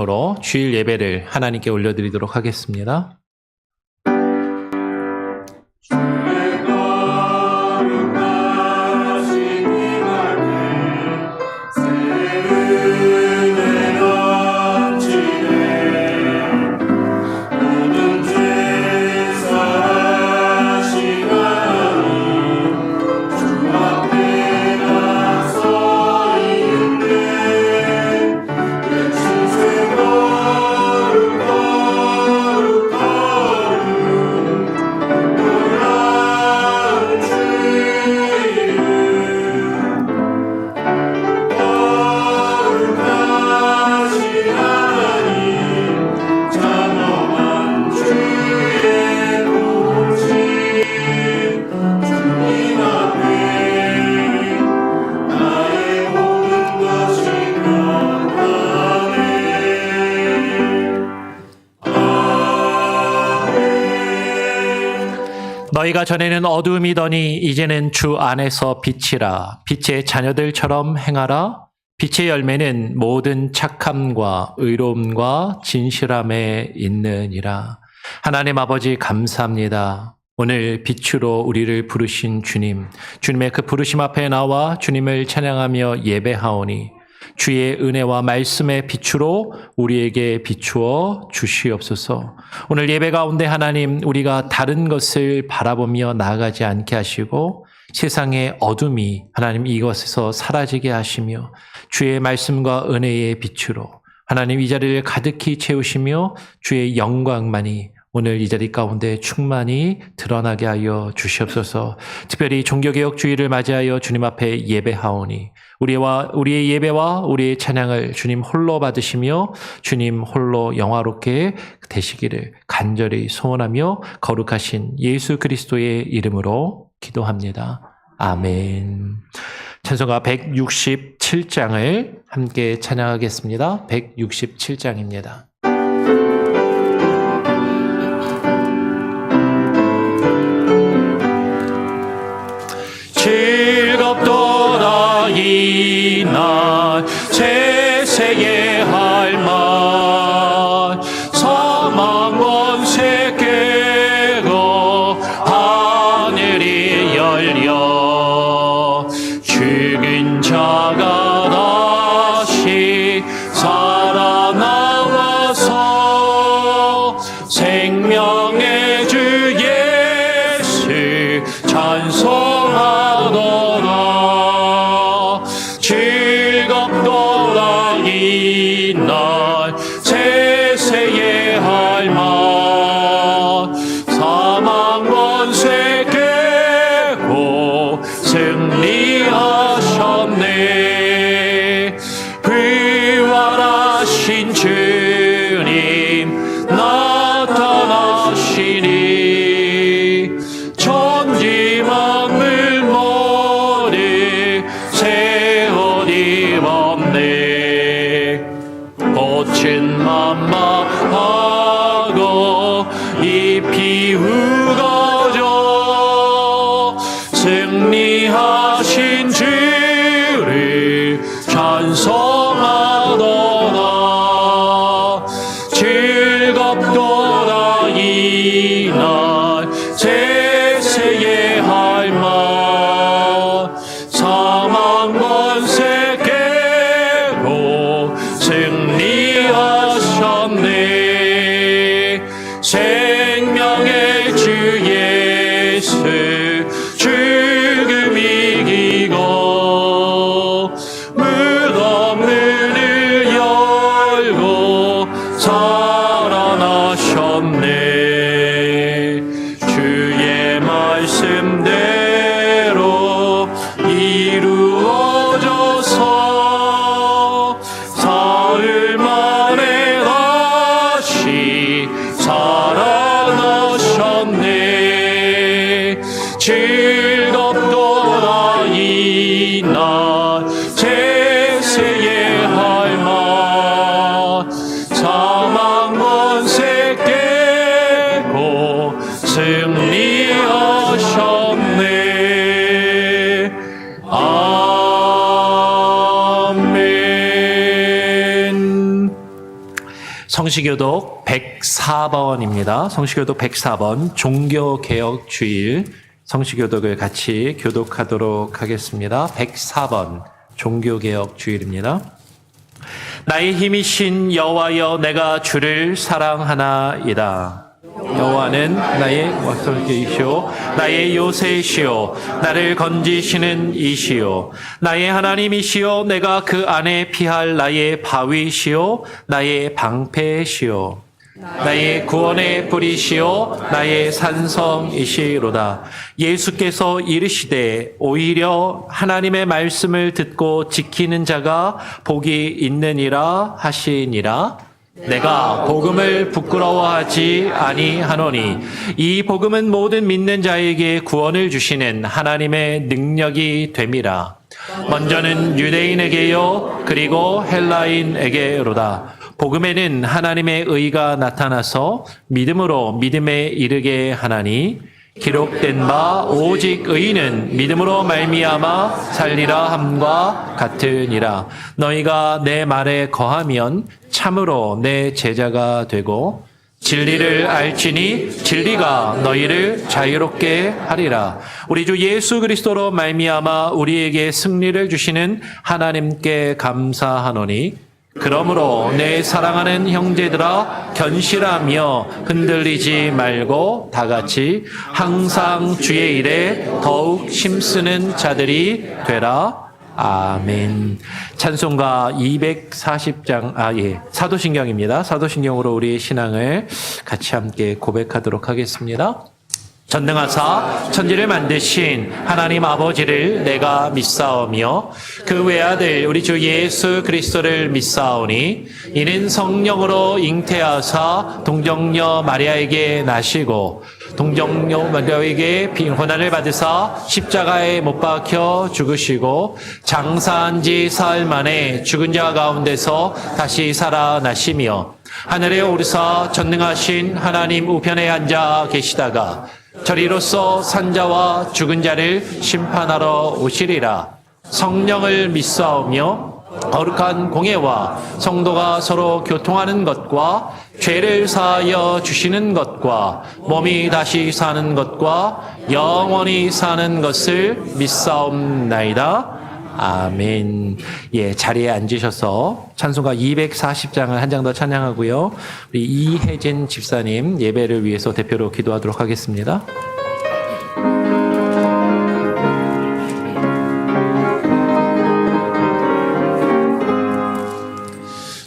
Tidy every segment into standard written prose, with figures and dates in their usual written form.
진심으로 주일 예배를 하나님께 올려드리도록 하겠습니다. 너희가 전에는 어둠이더니 이제는 주 안에서 빛이라. 빛의 자녀들처럼 행하라. 빛의 열매는 모든 착함과 의로움과 진실함에 있느니라. 하나님 아버지 감사합니다. 오늘 빛으로 우리를 부르신 주님, 주님의 그 부르심 앞에 나와 주님을 찬양하며 예배하오니 주의 은혜와 말씀의 빛으로 우리에게 비추어 주시옵소서. 오늘 예배 가운데 하나님, 우리가 다른 것을 바라보며 나아가지 않게 하시고 세상의 어둠이 하나님 이것에서 사라지게 하시며 주의 말씀과 은혜의 빛으로 하나님 이 자리를 가득히 채우시며 주의 영광만이 오늘 이 자리 가운데 충만히 드러나게 하여 주시옵소서. 특별히 종교개혁 주일을 맞이하여 주님 앞에 예배하오니 우리의 예배와 우리의 찬양을 주님 홀로 받으시며 주님 홀로 영화롭게 되시기를 간절히 소원하며 거룩하신 예수 그리스도의 이름으로 기도합니다. 아멘. 찬송가 167장을 함께 찬양하겠습니다. 167장입니다. 즐겁도다 이날 세세의 할만 사망 권세 깨고 하늘이 열려 죽은 자가 다시 살아나와서 생명의 주 예수 찬송하더라. 즐겁도다 이날 세세의 할만 사망 권세 깨고 승리하셨네. 부활하신 주님 나타나시니 천지 만물 모두 새 옷 입었네. 꽃은 만마하고 잎이 우거져 승리하신 주를 찬송하더라. 즐겁도다 이날 세세의 할만 사망 권세 깨고 승리하셨네. 생명의 주 예수 죽음 이기고 무덤 문을 열고 살아나셨네. 주의 말씀대로 이루어져서 사흘 만에 다시 살아나셨네. 즐겁도다 이날 세세의 할만 사망 성시교독 104번입니다. 성시교독 104번 종교개혁 주일 성시교독을 같이 교독하도록 하겠습니다. 104번 종교개혁 주일입니다. 나의 힘이신 여호와여 내가 주를 사랑하나이다. 여호와는 나의 왁설이시오 나의 요새이시오 나를 건지시는 이시오 나의 하나님이시오 내가 그 안에 피할 나의 바위시오 나의 방패시오 나의 구원의 뿌리시오 나의 산성이시로다. 예수께서 이르시되 오히려 하나님의 말씀을 듣고 지키는 자가 복이 있느니라 하시니라. 내가 복음을 부끄러워하지 아니하노니 이 복음은 모든 믿는 자에게 구원을 주시는 하나님의 능력이 됨이라. 먼저는 유대인에게요 그리고 헬라인에게로다. 복음에는 하나님의 의가 나타나서 믿음으로 믿음에 이르게 하나니 기록된 바 오직 의인은 믿음으로 말미암아 살리라 함과 같으니라. 너희가 내 말에 거하면 참으로 내 제자가 되고 진리를 알지니 진리가 너희를 자유롭게 하리라. 우리 주 예수 그리스도로 말미암아 우리에게 승리를 주시는 하나님께 감사하노니 그러므로 내 사랑하는 형제들아 견실하며 흔들리지 말고 다같이 항상 주의 일에 더욱 힘쓰는 자들이 되라. 아멘. 찬송가 240장, 사도신경입니다. 사도신경으로 우리의 신앙을 같이 함께 고백하도록 하겠습니다. 전능하사 천지를 만드신 하나님 아버지를 내가 믿사오며 그 외아들 우리 주 예수 그리스도를 믿사오니 이는 성령으로 잉태하사 동정녀 마리아에게 나시고 동정녀 마리아에게 고난을 받으사 십자가에 못 박혀 죽으시고 장사한 지 사흘 만에 죽은 자 가운데서 다시 살아나시며 하늘에 오르사 전능하신 하나님 우편에 앉아 계시다가 저리로서 산자와 죽은 자를 심판하러 오시리라. 성령을 믿사오며 거룩한 공예와 성도가 서로 교통하는 것과 죄를 사하여 주시는 것과 몸이 다시 사는 것과 영원히 사는 것을 믿사옵나이다. 아멘. 자리에 앉으셔서 찬송가 240장을 한 장 더 찬양하고요. 우리 이혜진 집사님 예배를 위해서 대표로 기도하도록 하겠습니다.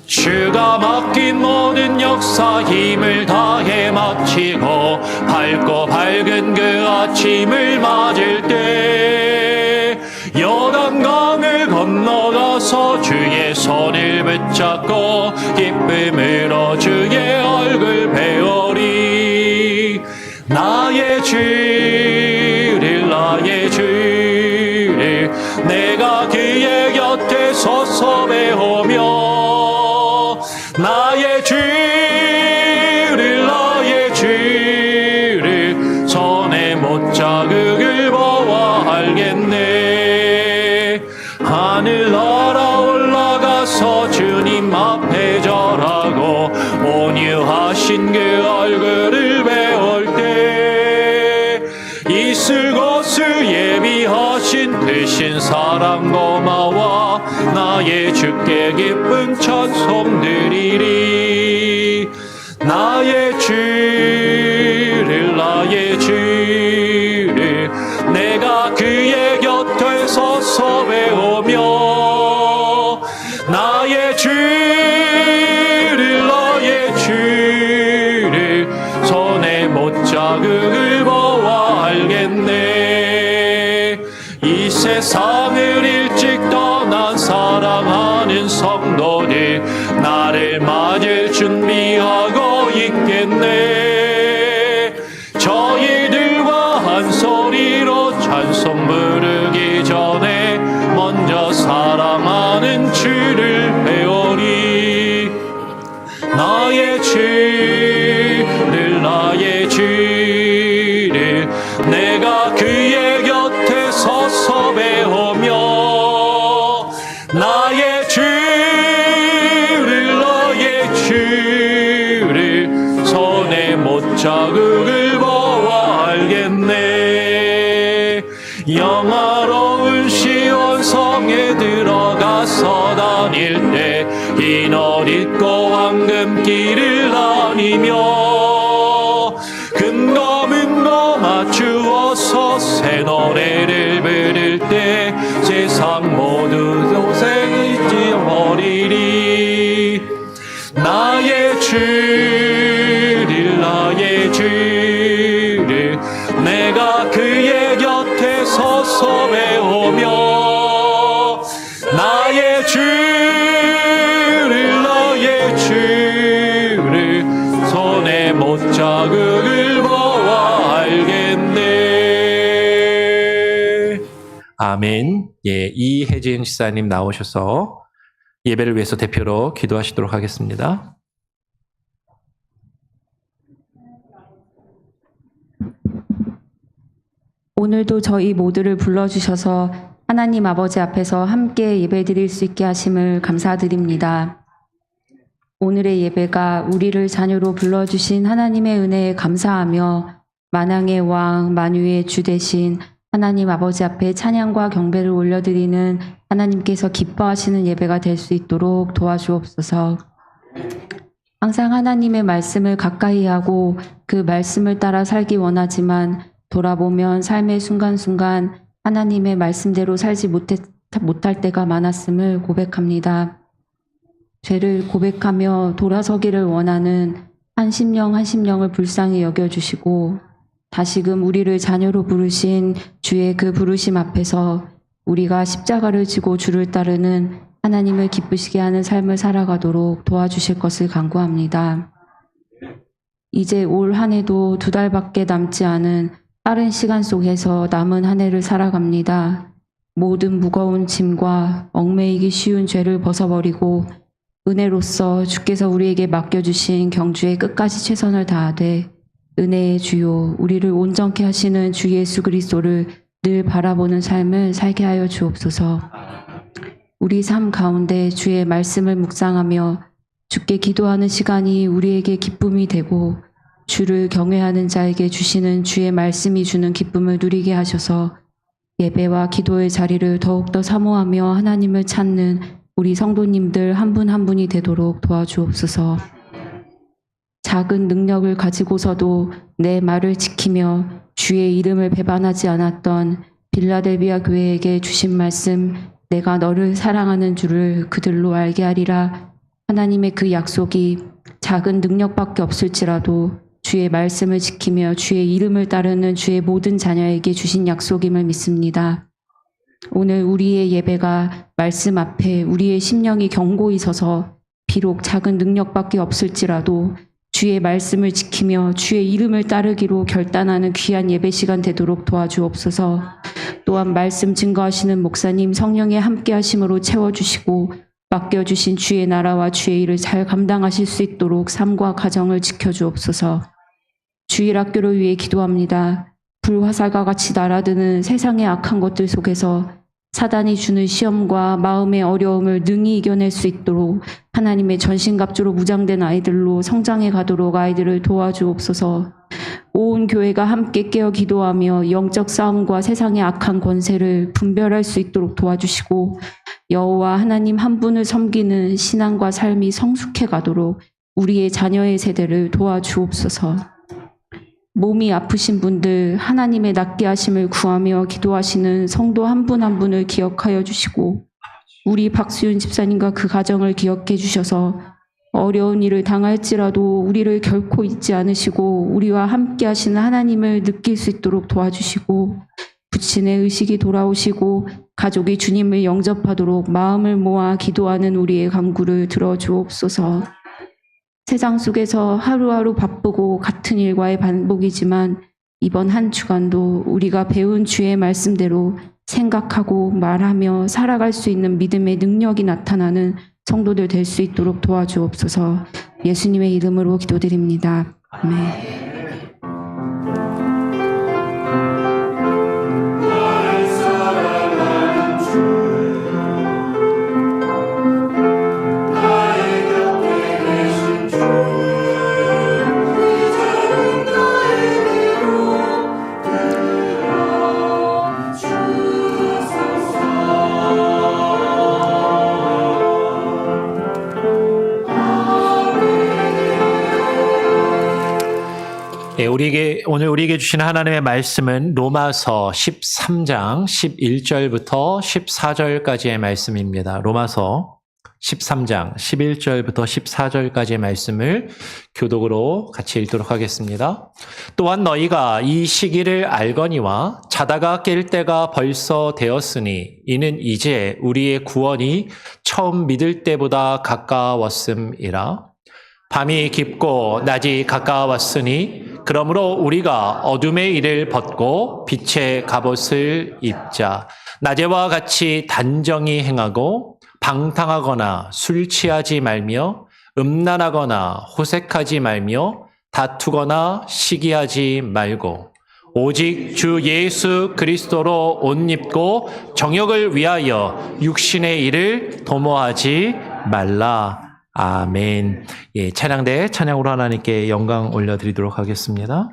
주가 맡긴 모든 역사 힘을 다해 마치고 밝고 밝은 그 아침을 맞을 때 요단강을 건너가서 주의 손을 붙잡고 기쁨으로 주의 얼굴 배우리. 나의 주를 내가 그의 곁에 서서 배우며 나의 주를 손에 못 자극을 보아 알겠네. 하늘 날아 올라가서 주님 앞에 절하고 온유하신 그 얼굴을 배울 때 있을 곳을 예비하신 크신 사랑 고마워 나의 주께 기쁜 찬송 드리리. 나의 주를 내가 그의 곁에 서서 배우며 나의 주를 손에 못 자극을 보아 알겠네. 이 세상을 일찍 떠난 사랑하는 성도들 나를 맞을 준비하고 있겠네. 저희들과 한 소리로 찬송 부르기 전에 먼저 사랑하는 주를 배우리. 나의 주를 내가 그의 곁에 서서 배우며 나의 주를 못자국을 보아 알겠네. 영화로운 시온성에 들어가서 다닐 때 흰 옷 입고 황금길을 다니며 금고 문고 맞추어서 새 노래를 부를 때 세상 모두 도생이 잊어버리리. 나의 주를 내가 그의 곁에 서서 배우며 나의 주를 손에 못자국을 보아 알겠네. 아멘. 예, 이혜진 지사님 나오셔서 예배를 위해서 대표로 기도하시도록 하겠습니다. 오늘도 저희 모두를 불러주셔서 하나님 아버지 앞에서 함께 예배드릴 수 있게 하심을 감사드립니다. 오늘의 예배가 우리를 자녀로 불러주신 하나님의 은혜에 감사하며 만왕의 왕 만유의 주 되신 하나님 아버지 앞에 찬양과 경배를 올려드리는 하나님께서 기뻐하시는 예배가 될 수 있도록 도와주옵소서. 항상 하나님의 말씀을 가까이 하고 그 말씀을 따라 살기 원하지만 돌아보면 삶의 순간순간 하나님의 말씀대로 살지 못할 때가 많았음을 고백합니다. 죄를 고백하며 돌아서기를 원하는 한 심령을 불쌍히 여겨주시고 다시금 우리를 자녀로 부르신 주의 그 부르심 앞에서 우리가 십자가를 지고 주를 따르는 하나님을 기쁘시게 하는 삶을 살아가도록 도와주실 것을 간구합니다. 이제 올 한 해도 2달밖에 남지 않은 빠른 시간 속에서 남은 한 해를 살아갑니다. 모든 무거운 짐과 얽매이기 쉬운 죄를 벗어버리고 은혜로서 주께서 우리에게 맡겨주신 경주에 끝까지 최선을 다하되 은혜의 주요 우리를 온전케 하시는 주 예수 그리스도를 늘 바라보는 삶을 살게 하여 주옵소서. 우리 삶 가운데 주의 말씀을 묵상하며 주께 기도하는 시간이 우리에게 기쁨이 되고 주를 경외하는 자에게 주시는 주의 말씀이 주는 기쁨을 누리게 하셔서 예배와 기도의 자리를 더욱더 사모하며 하나님을 찾는 우리 성도님들 한 분 한 분이 되도록 도와주옵소서. 작은 능력을 가지고서도 내 말을 지키며 주의 이름을 배반하지 않았던 빌라델비아 교회에게 주신 말씀, 내가 너를 사랑하는 줄을 그들로 알게 하리라. 하나님의 그 약속이 작은 능력밖에 없을지라도 주의 말씀을 지키며 주의 이름을 따르는 주의 모든 자녀에게 주신 약속임을 믿습니다. 오늘 우리의 예배가 말씀 앞에 우리의 심령이 견고히 서서 비록 작은 능력밖에 없을지라도 주의 말씀을 지키며 주의 이름을 따르기로 결단하는 귀한 예배 시간 되도록 도와주옵소서. 또한 말씀 증거하시는 목사님 성령의 함께 하심으로 채워주시고 맡겨주신 주의 나라와 주의 일을 잘 감당하실 수 있도록 삶과 가정을 지켜주옵소서. 주일 학교를 위해 기도합니다. 불화살과 같이 날아드는 세상의 악한 것들 속에서 사단이 주는 시험과 마음의 어려움을 능히 이겨낼 수 있도록 하나님의 전신갑주로 무장된 아이들로 성장해 가도록 아이들을 도와주옵소서. 온 교회가 함께 깨어 기도하며 영적 싸움과 세상의 악한 권세를 분별할 수 있도록 도와주시고 여호와 하나님 한 분을 섬기는 신앙과 삶이 성숙해 가도록 우리의 자녀의 세대를 도와주옵소서. 몸이 아프신 분들 하나님의 낫게 하심을 구하며 기도하시는 성도 한 분 한 분을 기억하여 주시고 우리 박수윤 집사님과 그 가정을 기억해 주셔서 어려운 일을 당할지라도 우리를 결코 잊지 않으시고 우리와 함께 하시는 하나님을 느낄 수 있도록 도와주시고 부친의 의식이 돌아오시고 가족이 주님을 영접하도록 마음을 모아 기도하는 우리의 간구를 들어주옵소서. 세상 속에서 하루하루 바쁘고 같은 일과의 반복이지만 이번 한 주간도 우리가 배운 주의 말씀대로 생각하고 말하며 살아갈 수 있는 믿음의 능력이 나타나는 성도들 될 수 있도록 도와주옵소서. 예수님의 이름으로 기도드립니다. 아멘. 예, 오늘 우리에게 주신 하나님의 말씀은 로마서 13장 11절부터 14절까지의 말씀입니다. 로마서 13장 11절부터 14절까지의 말씀을 교독으로 같이 읽도록 하겠습니다. 또한 너희가 이 시기를 알거니와 자다가 깰 때가 벌써 되었으니 이는 이제 우리의 구원이 처음 믿을 때보다 가까웠음이라. 밤이 깊고 낮이 가까웠으니 그러므로 우리가 어둠의 일을 벗고 빛의 갑옷을 입자. 낮에와 같이 단정히 행하고 방탕하거나 술 취하지 말며 음란하거나 호색하지 말며 다투거나 시기하지 말고 오직 주 예수 그리스도로 옷 입고 정욕을 위하여 육신의 일을 도모하지 말라. 아멘. 예, 찬양대 찬양으로 하나님께 영광 올려드리도록 하겠습니다.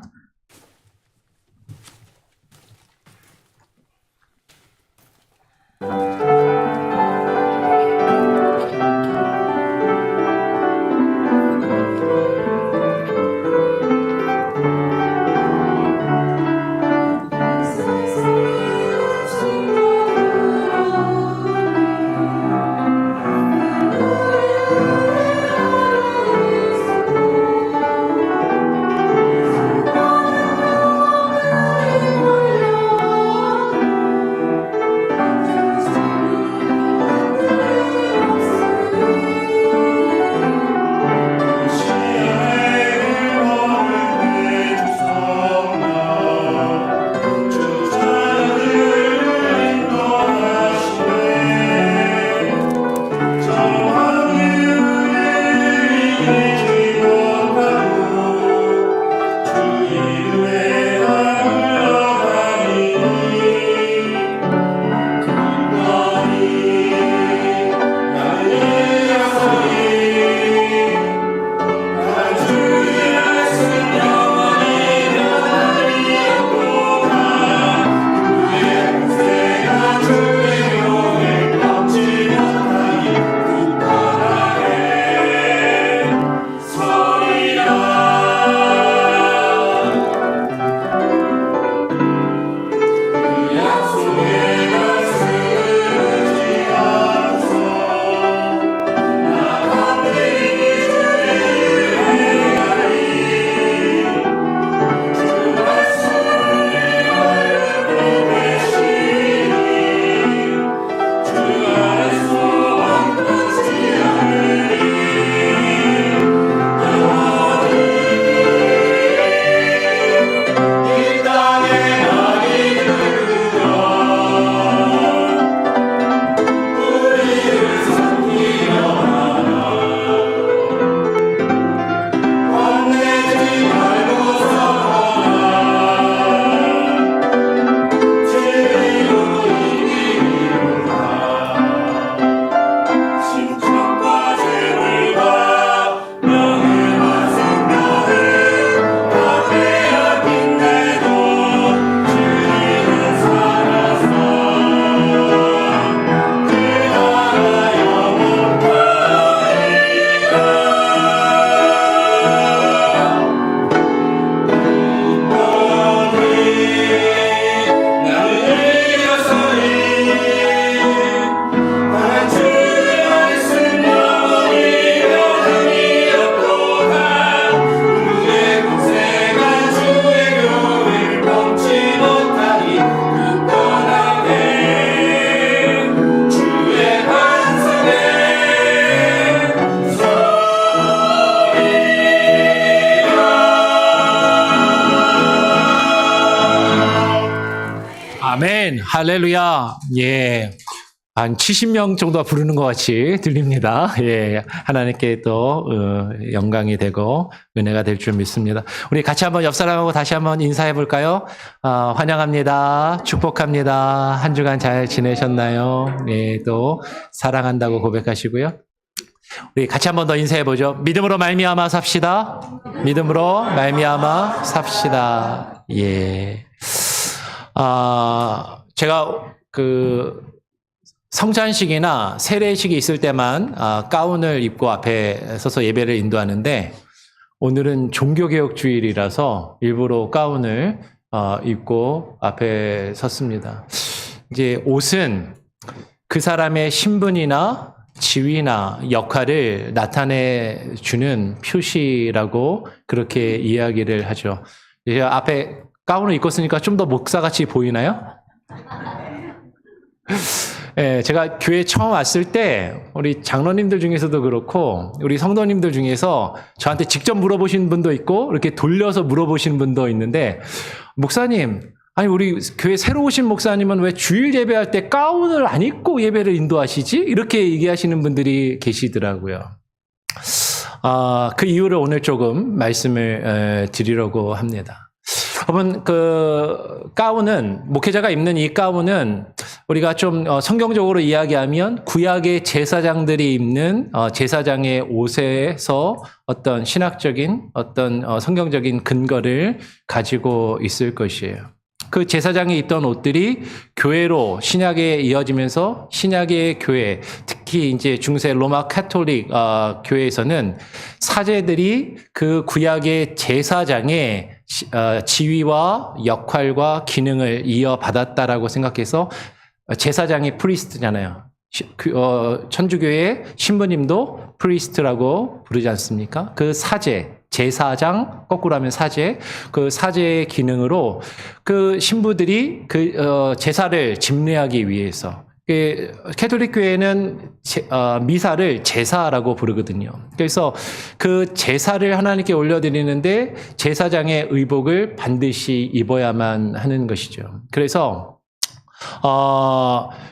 아멘. 할렐루야. 예. 한 70명 정도가 부르는 것 같이 들립니다. 예. 하나님께 또 영광이 되고 은혜가 될 줄 믿습니다. 우리 같이 한번 옆 사람하고 다시 한번 인사해 볼까요? 환영합니다. 축복합니다. 한 주간 잘 지내셨나요? 예. 또 사랑한다고 고백하시고요. 우리 같이 한번 더 인사해 보죠. 믿음으로 말미암아 삽시다. 믿음으로 말미암아 삽시다. 예. 제가 성찬식이나 세례식이 있을 때만 가운을 입고 앞에 서서 예배를 인도하는데 오늘은 종교개혁 주일이라서 일부러 가운을 입고 앞에 섰습니다. 이제 옷은 그 사람의 신분이나 지위나 역할을 나타내 주는 표시라고 그렇게 이야기를 하죠. 이제 앞에 가운을 입고 쓰니까 좀 더 목사같이 보이나요? 네, 제가 교회 처음 왔을 때 우리 장로님들 중에서도 그렇고 우리 성도님들 중에서 저한테 직접 물어보신 분도 있고 이렇게 돌려서 물어보신 분도 있는데, 목사님, 아니 우리 교회 새로 오신 목사님은 왜 주일 예배할 때 가운을 안 입고 예배를 인도하시지? 이렇게 얘기하시는 분들이 계시더라고요. 그 이유를 오늘 조금 말씀을 드리려고 합니다. 여러분, 그 가운은, 목회자가 입는 이 가운은 우리가 좀 성경적으로 이야기하면 구약의 제사장들이 입는 제사장의 옷에서 어떤 신학적인 어떤 성경적인 근거를 가지고 있을 것이에요. 그 제사장이 입던 옷들이 교회로 신약에 이어지면서 신약의 교회, 특히 이제 중세 로마 카톨릭 교회에서는 사제들이 그 구약의 제사장의 지위와 역할과 기능을 이어받았다라고 생각해서, 제사장이 프리스트잖아요. 천주교의 신부님도 프리스트라고 부르지 않습니까? 그 사제, 제사장, 거꾸로 하면 사제, 그 사제의 기능으로 그 신부들이 그 제사를 집례하기 위해서, 캐톨릭 교회는 미사를 제사라고 부르거든요. 그래서 그 제사를 하나님께 올려드리는데 제사장의 의복을 반드시 입어야만 하는 것이죠. 그래서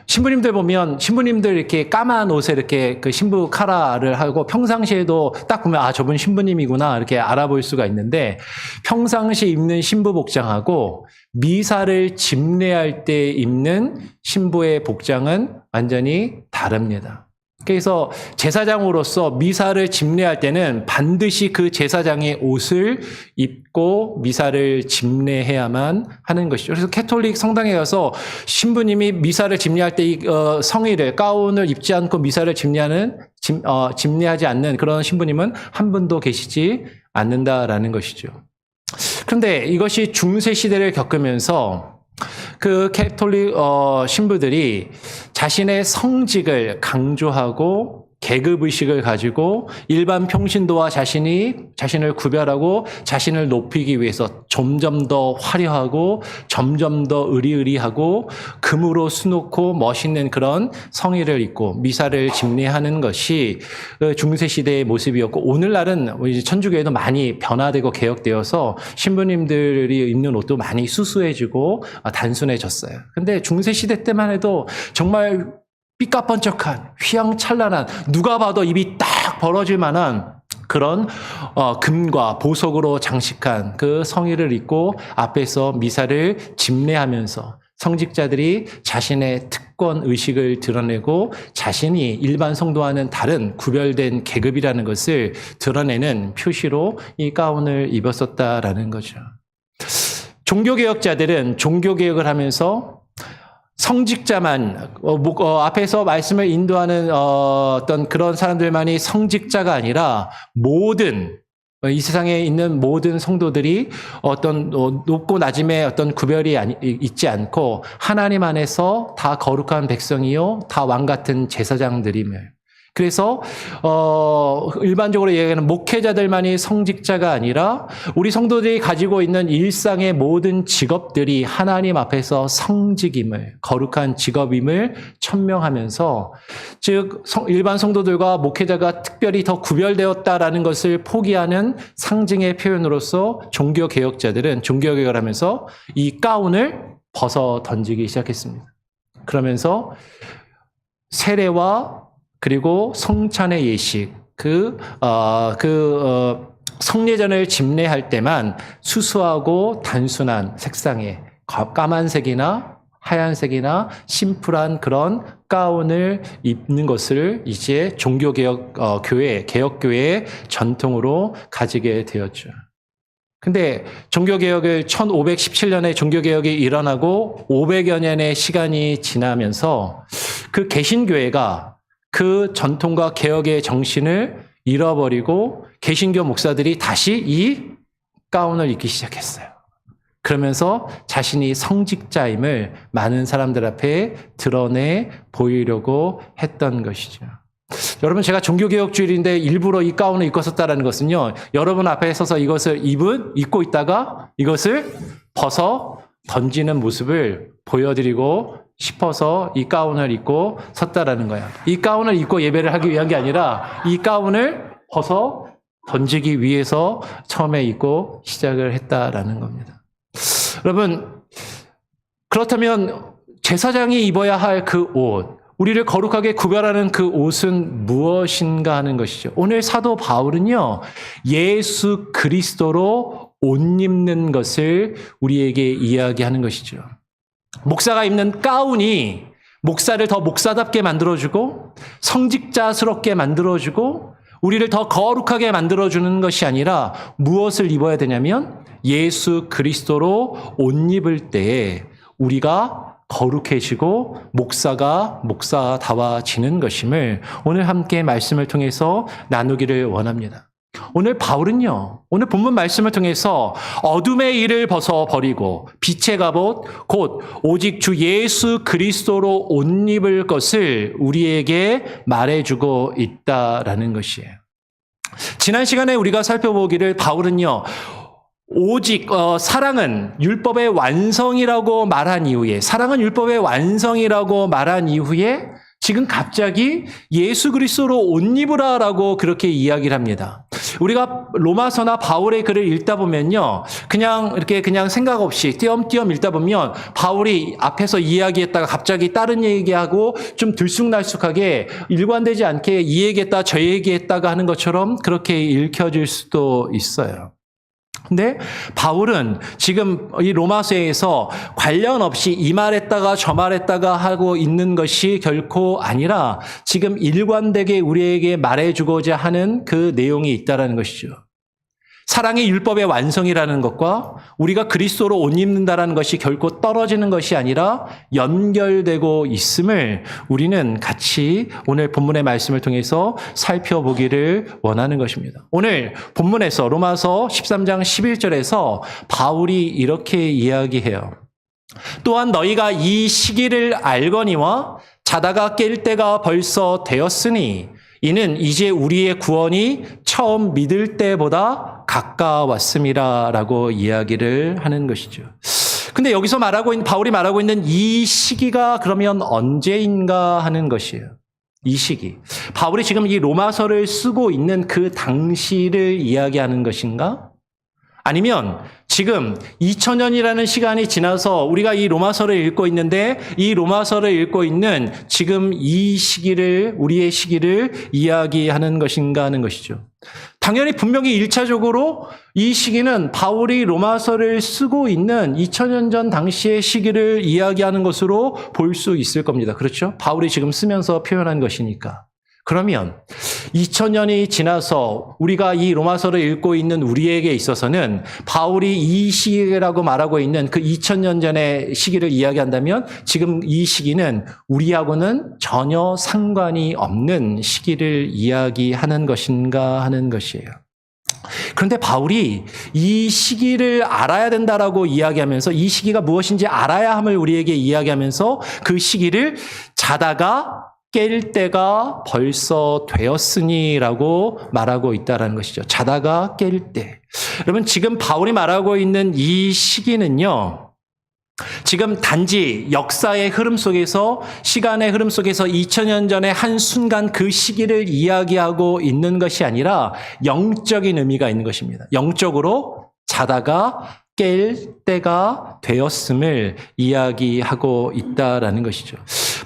신부님들 보면, 신부님들 이렇게 까만 옷에 이렇게 그 신부 카라를 하고 평상시에도 딱 보면 저분 신부님이구나 이렇게 알아볼 수가 있는데, 평상시 입는 신부 복장하고 미사를 집례할 때 입는 신부의 복장은 완전히 다릅니다. 그래서 제사장으로서 미사를 집례할 때는 반드시 그 제사장의 옷을 입고 미사를 집례해야만 하는 것이죠. 그래서 캐톨릭 성당에 가서 신부님이 미사를 집례할 때 이 성의를, 가운을 입지 않고 미사를 집례하지 않는 그런 신부님은 한 분도 계시지 않는다라는 것이죠. 그런데 이것이 중세 시대를 겪으면서 그 캐톨릭 신부들이 자신의 성직을 강조하고 계급의식을 가지고 일반 평신도와 자신을 구별하고 자신을 높이기 위해서 점점 더 화려하고 점점 더 의리의리하고 금으로 수놓고 멋있는 그런 성의를 입고 미사를 집례하는 것이 중세시대의 모습이었고, 오늘날은 이제 천주교에도 많이 변화되고 개혁되어서 신부님들이 입는 옷도 많이 수수해지고 단순해졌어요. 근데 중세시대 때만 해도 정말 삐까뻔쩍한 휘황찬란한, 누가 봐도 입이 딱 벌어질 만한 그런 금과 보석으로 장식한 그 성의를 입고 앞에서 미사를 집례하면서 성직자들이 자신의 특권 의식을 드러내고 자신이 일반 성도와는 다른 구별된 계급이라는 것을 드러내는 표시로 이 가운을 입었었다라는 거죠. 종교개혁자들은 종교개혁을 하면서 성직자만, 앞에서 말씀을 인도하는 어떤 그런 사람들만이 성직자가 아니라 모든, 이 세상에 있는 모든 성도들이 어떤 높고 낮음의 어떤 구별이 있지 않고 하나님 안에서 다 거룩한 백성이요, 다 왕같은 제사장들임을. 그래서 일반적으로 얘기하는 목회자들만이 성직자가 아니라 우리 성도들이 가지고 있는 일상의 모든 직업들이 하나님 앞에서 성직임을, 거룩한 직업임을 천명하면서, 즉 일반 성도들과 목회자가 특별히 더 구별되었다라는 것을 포기하는 상징의 표현으로서 종교개혁자들은 종교개혁을 하면서 이 가운을 벗어 던지기 시작했습니다. 그러면서 세례와 그리고 성찬의 예식, 성례전을 집례할 때만 수수하고 단순한 색상의 까만색이나 하얀색이나 심플한 그런 가운을 입는 것을 이제 종교개혁 개혁교회의 전통으로 가지게 되었죠. 근데 종교개혁을 1517년에 종교개혁이 일어나고 500여 년의 시간이 지나면서 그 개신교회가 그 전통과 개혁의 정신을 잃어버리고 개신교 목사들이 다시 이 가운을 입기 시작했어요. 그러면서 자신이 성직자임을 많은 사람들 앞에 드러내 보이려고 했던 것이죠. 여러분, 제가 종교개혁주의인데 일부러 이 가운을 입고 섰다는 것은요, 여러분 앞에 서서 이것을 입고 있다가 이것을 벗어 던지는 모습을 보여드리고 싶어서 이 가운을 입고 섰다라는 거야. 이 가운을 입고 예배를 하기 위한 게 아니라 이 가운을 벗어 던지기 위해서 처음에 입고 시작을 했다라는 겁니다. 여러분, 그렇다면 제사장이 입어야 할 그 옷, 우리를 거룩하게 구별하는 그 옷은 무엇인가 하는 것이죠. 오늘 사도 바울은요, 예수 그리스도로 옷 입는 것을 우리에게 이야기하는 것이죠. 목사가 입는 가운이 목사를 더 목사답게 만들어주고 성직자스럽게 만들어주고 우리를 더 거룩하게 만들어주는 것이 아니라 무엇을 입어야 되냐면 예수 그리스도로 옷 입을 때에 우리가 거룩해지고 목사가 목사다워지는 것임을 오늘 함께 말씀을 통해서 나누기를 원합니다. 오늘 바울은요, 오늘 본문 말씀을 통해서 어둠의 일을 벗어버리고 빛의 갑옷, 곧 오직 주 예수 그리스도로 옷 입을 것을 우리에게 말해주고 있다라는 것이에요. 지난 시간에 우리가 살펴보기를 바울은요, 오직 사랑은 율법의 완성이라고 말한 이후에 지금 갑자기 예수 그리스도로 옷 입으라라고 그렇게 이야기를 합니다. 우리가 로마서나 바울의 글을 읽다 보면요, 그냥 생각 없이 띄엄띄엄 읽다 보면 바울이 앞에서 이야기했다가 갑자기 다른 얘기하고 좀 들쑥날쑥하게 일관되지 않게 이 얘기했다 저 얘기했다가 하는 것처럼 그렇게 읽혀질 수도 있어요. 근데 바울은 지금 이 로마서에서 관련 없이 이 말했다가 저 말했다가 하고 있는 것이 결코 아니라 지금 일관되게 우리에게 말해주고자 하는 그 내용이 있다는 것이죠. 사랑이 율법의 완성이라는 것과 우리가 그리스도로 옷 입는다는 것이 결코 떨어지는 것이 아니라 연결되고 있음을 우리는 같이 오늘 본문의 말씀을 통해서 살펴보기를 원하는 것입니다. 오늘 본문에서 로마서 13장 11절에서 바울이 이렇게 이야기해요. 또한 너희가 이 시기를 알거니와 자다가 깰 때가 벌써 되었으니 이는 이제 우리의 구원이 처음 믿을 때보다 가까웠음이라라고 이야기를 하는 것이죠. 근데 여기서 바울이 말하고 있는 이 시기가 그러면 언제인가 하는 것이에요. 이 시기. 바울이 지금 이 로마서를 쓰고 있는 그 당시를 이야기하는 것인가? 아니면 지금 2000년이라는 시간이 지나서 우리가 이 로마서를 읽고 있는데 이 로마서를 읽고 있는 지금 이 시기를, 우리의 시기를 이야기하는 것인가 하는 것이죠. 당연히 분명히 1차적으로 이 시기는 바울이 로마서를 쓰고 있는 2000년 전 당시의 시기를 이야기하는 것으로 볼 수 있을 겁니다. 그렇죠? 바울이 지금 쓰면서 표현한 것이니까. 그러면 2000년이 지나서 우리가 이 로마서를 읽고 있는 우리에게 있어서는 바울이 이 시기라고 말하고 있는 그 2000년 전의 시기를 이야기한다면 지금 이 시기는 우리하고는 전혀 상관이 없는 시기를 이야기하는 것인가 하는 것이에요. 그런데 바울이 이 시기를 알아야 된다라고 이야기하면서 이 시기가 무엇인지 알아야 함을 우리에게 이야기하면서 그 시기를 자다가 깰 때가 벌써 되었으니라고 말하고 있다는 것이죠. 자다가 깰 때. 여러분, 지금 바울이 말하고 있는 이 시기는요, 지금 단지 역사의 흐름 속에서, 시간의 흐름 속에서 2000년 전의 한순간 그 시기를 이야기하고 있는 것이 아니라 영적인 의미가 있는 것입니다. 영적으로 자다가 깰 때가 되었음을 이야기하고 있다라는 것이죠.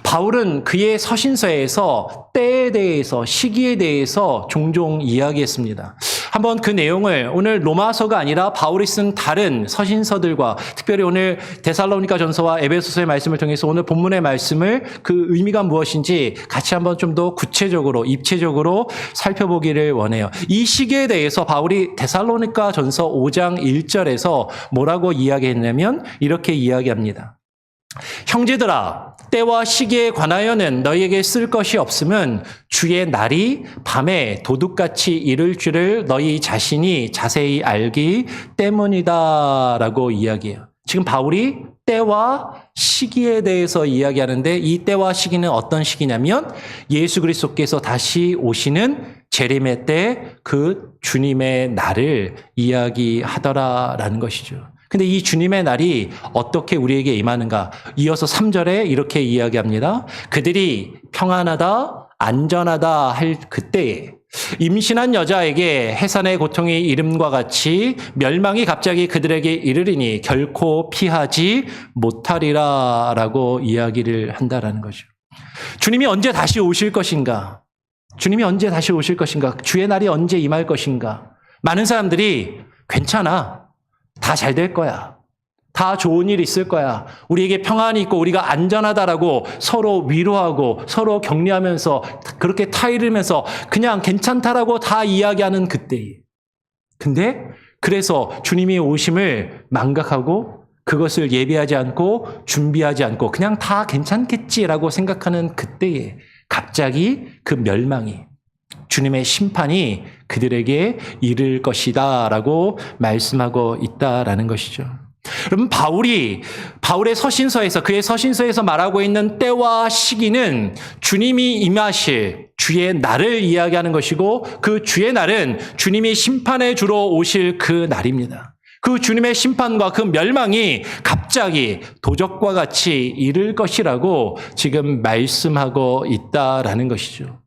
바울은 그의 서신서에서 때에 대해서, 시기에 대해서 종종 이야기했습니다. 한번 그 내용을 오늘 로마서가 아니라 바울이 쓴 다른 서신서들과 특별히 오늘 데살로니가 전서와 에베소서의 말씀을 통해서 오늘 본문의 말씀을 그 의미가 무엇인지 같이 한번 좀 더 구체적으로, 입체적으로 살펴보기를 원해요. 이 시기에 대해서 바울이 데살로니가 전서 5장 1절에서 뭐라고 이야기했냐면 이렇게 이야기합니다. 형제들아, 때와 시기에 관하여는 너희에게 쓸 것이 없음은 주의 날이 밤에 도둑같이 이를 줄을 너희 자신이 자세히 알기 때문이다라고 이야기해요. 지금 바울이 때와 시기에 대해서 이야기하는데 이 때와 시기는 어떤 시기냐면 예수 그리스도께서 다시 오시는 재림의 때 그 주님의 날을 이야기하더라라는 것이죠. 근데 이 주님의 날이 어떻게 우리에게 임하는가? 이어서 3절에 이렇게 이야기합니다. 그들이 평안하다, 안전하다 할 그때에 임신한 여자에게 해산의 고통이 이름과 같이 멸망이 갑자기 그들에게 이르리니 결코 피하지 못하리라 라고 이야기를 한다라는 거죠. 주님이 언제 다시 오실 것인가? 주님이 언제 다시 오실 것인가? 주의 날이 언제 임할 것인가? 많은 사람들이 괜찮아. 다 잘 될 거야. 다 좋은 일 있을 거야. 우리에게 평안이 있고 우리가 안전하다라고 서로 위로하고 서로 격려하면서 그렇게 타이르면서 그냥 괜찮다라고 다 이야기하는 그때에. 근데 그래서 주님이 오심을 망각하고 그것을 예비하지 않고 준비하지 않고 그냥 다 괜찮겠지라고 생각하는 그때에 갑자기 그 멸망이 주님의 심판이 그들에게 이를 것이다라고 말씀하고 있다라는 것이죠. 여러분 바울의 서신서에서 그의 서신서에서 말하고 있는 때와 시기는 주님이 임하실 주의 날을 이야기하는 것이고 그 주의 날은 주님이 심판해 주러 오실 그 날입니다. 그 주님의 심판과 그 멸망이 갑자기 도적과 같이 이를 것이라고 지금 말씀하고 있다라는 것이죠.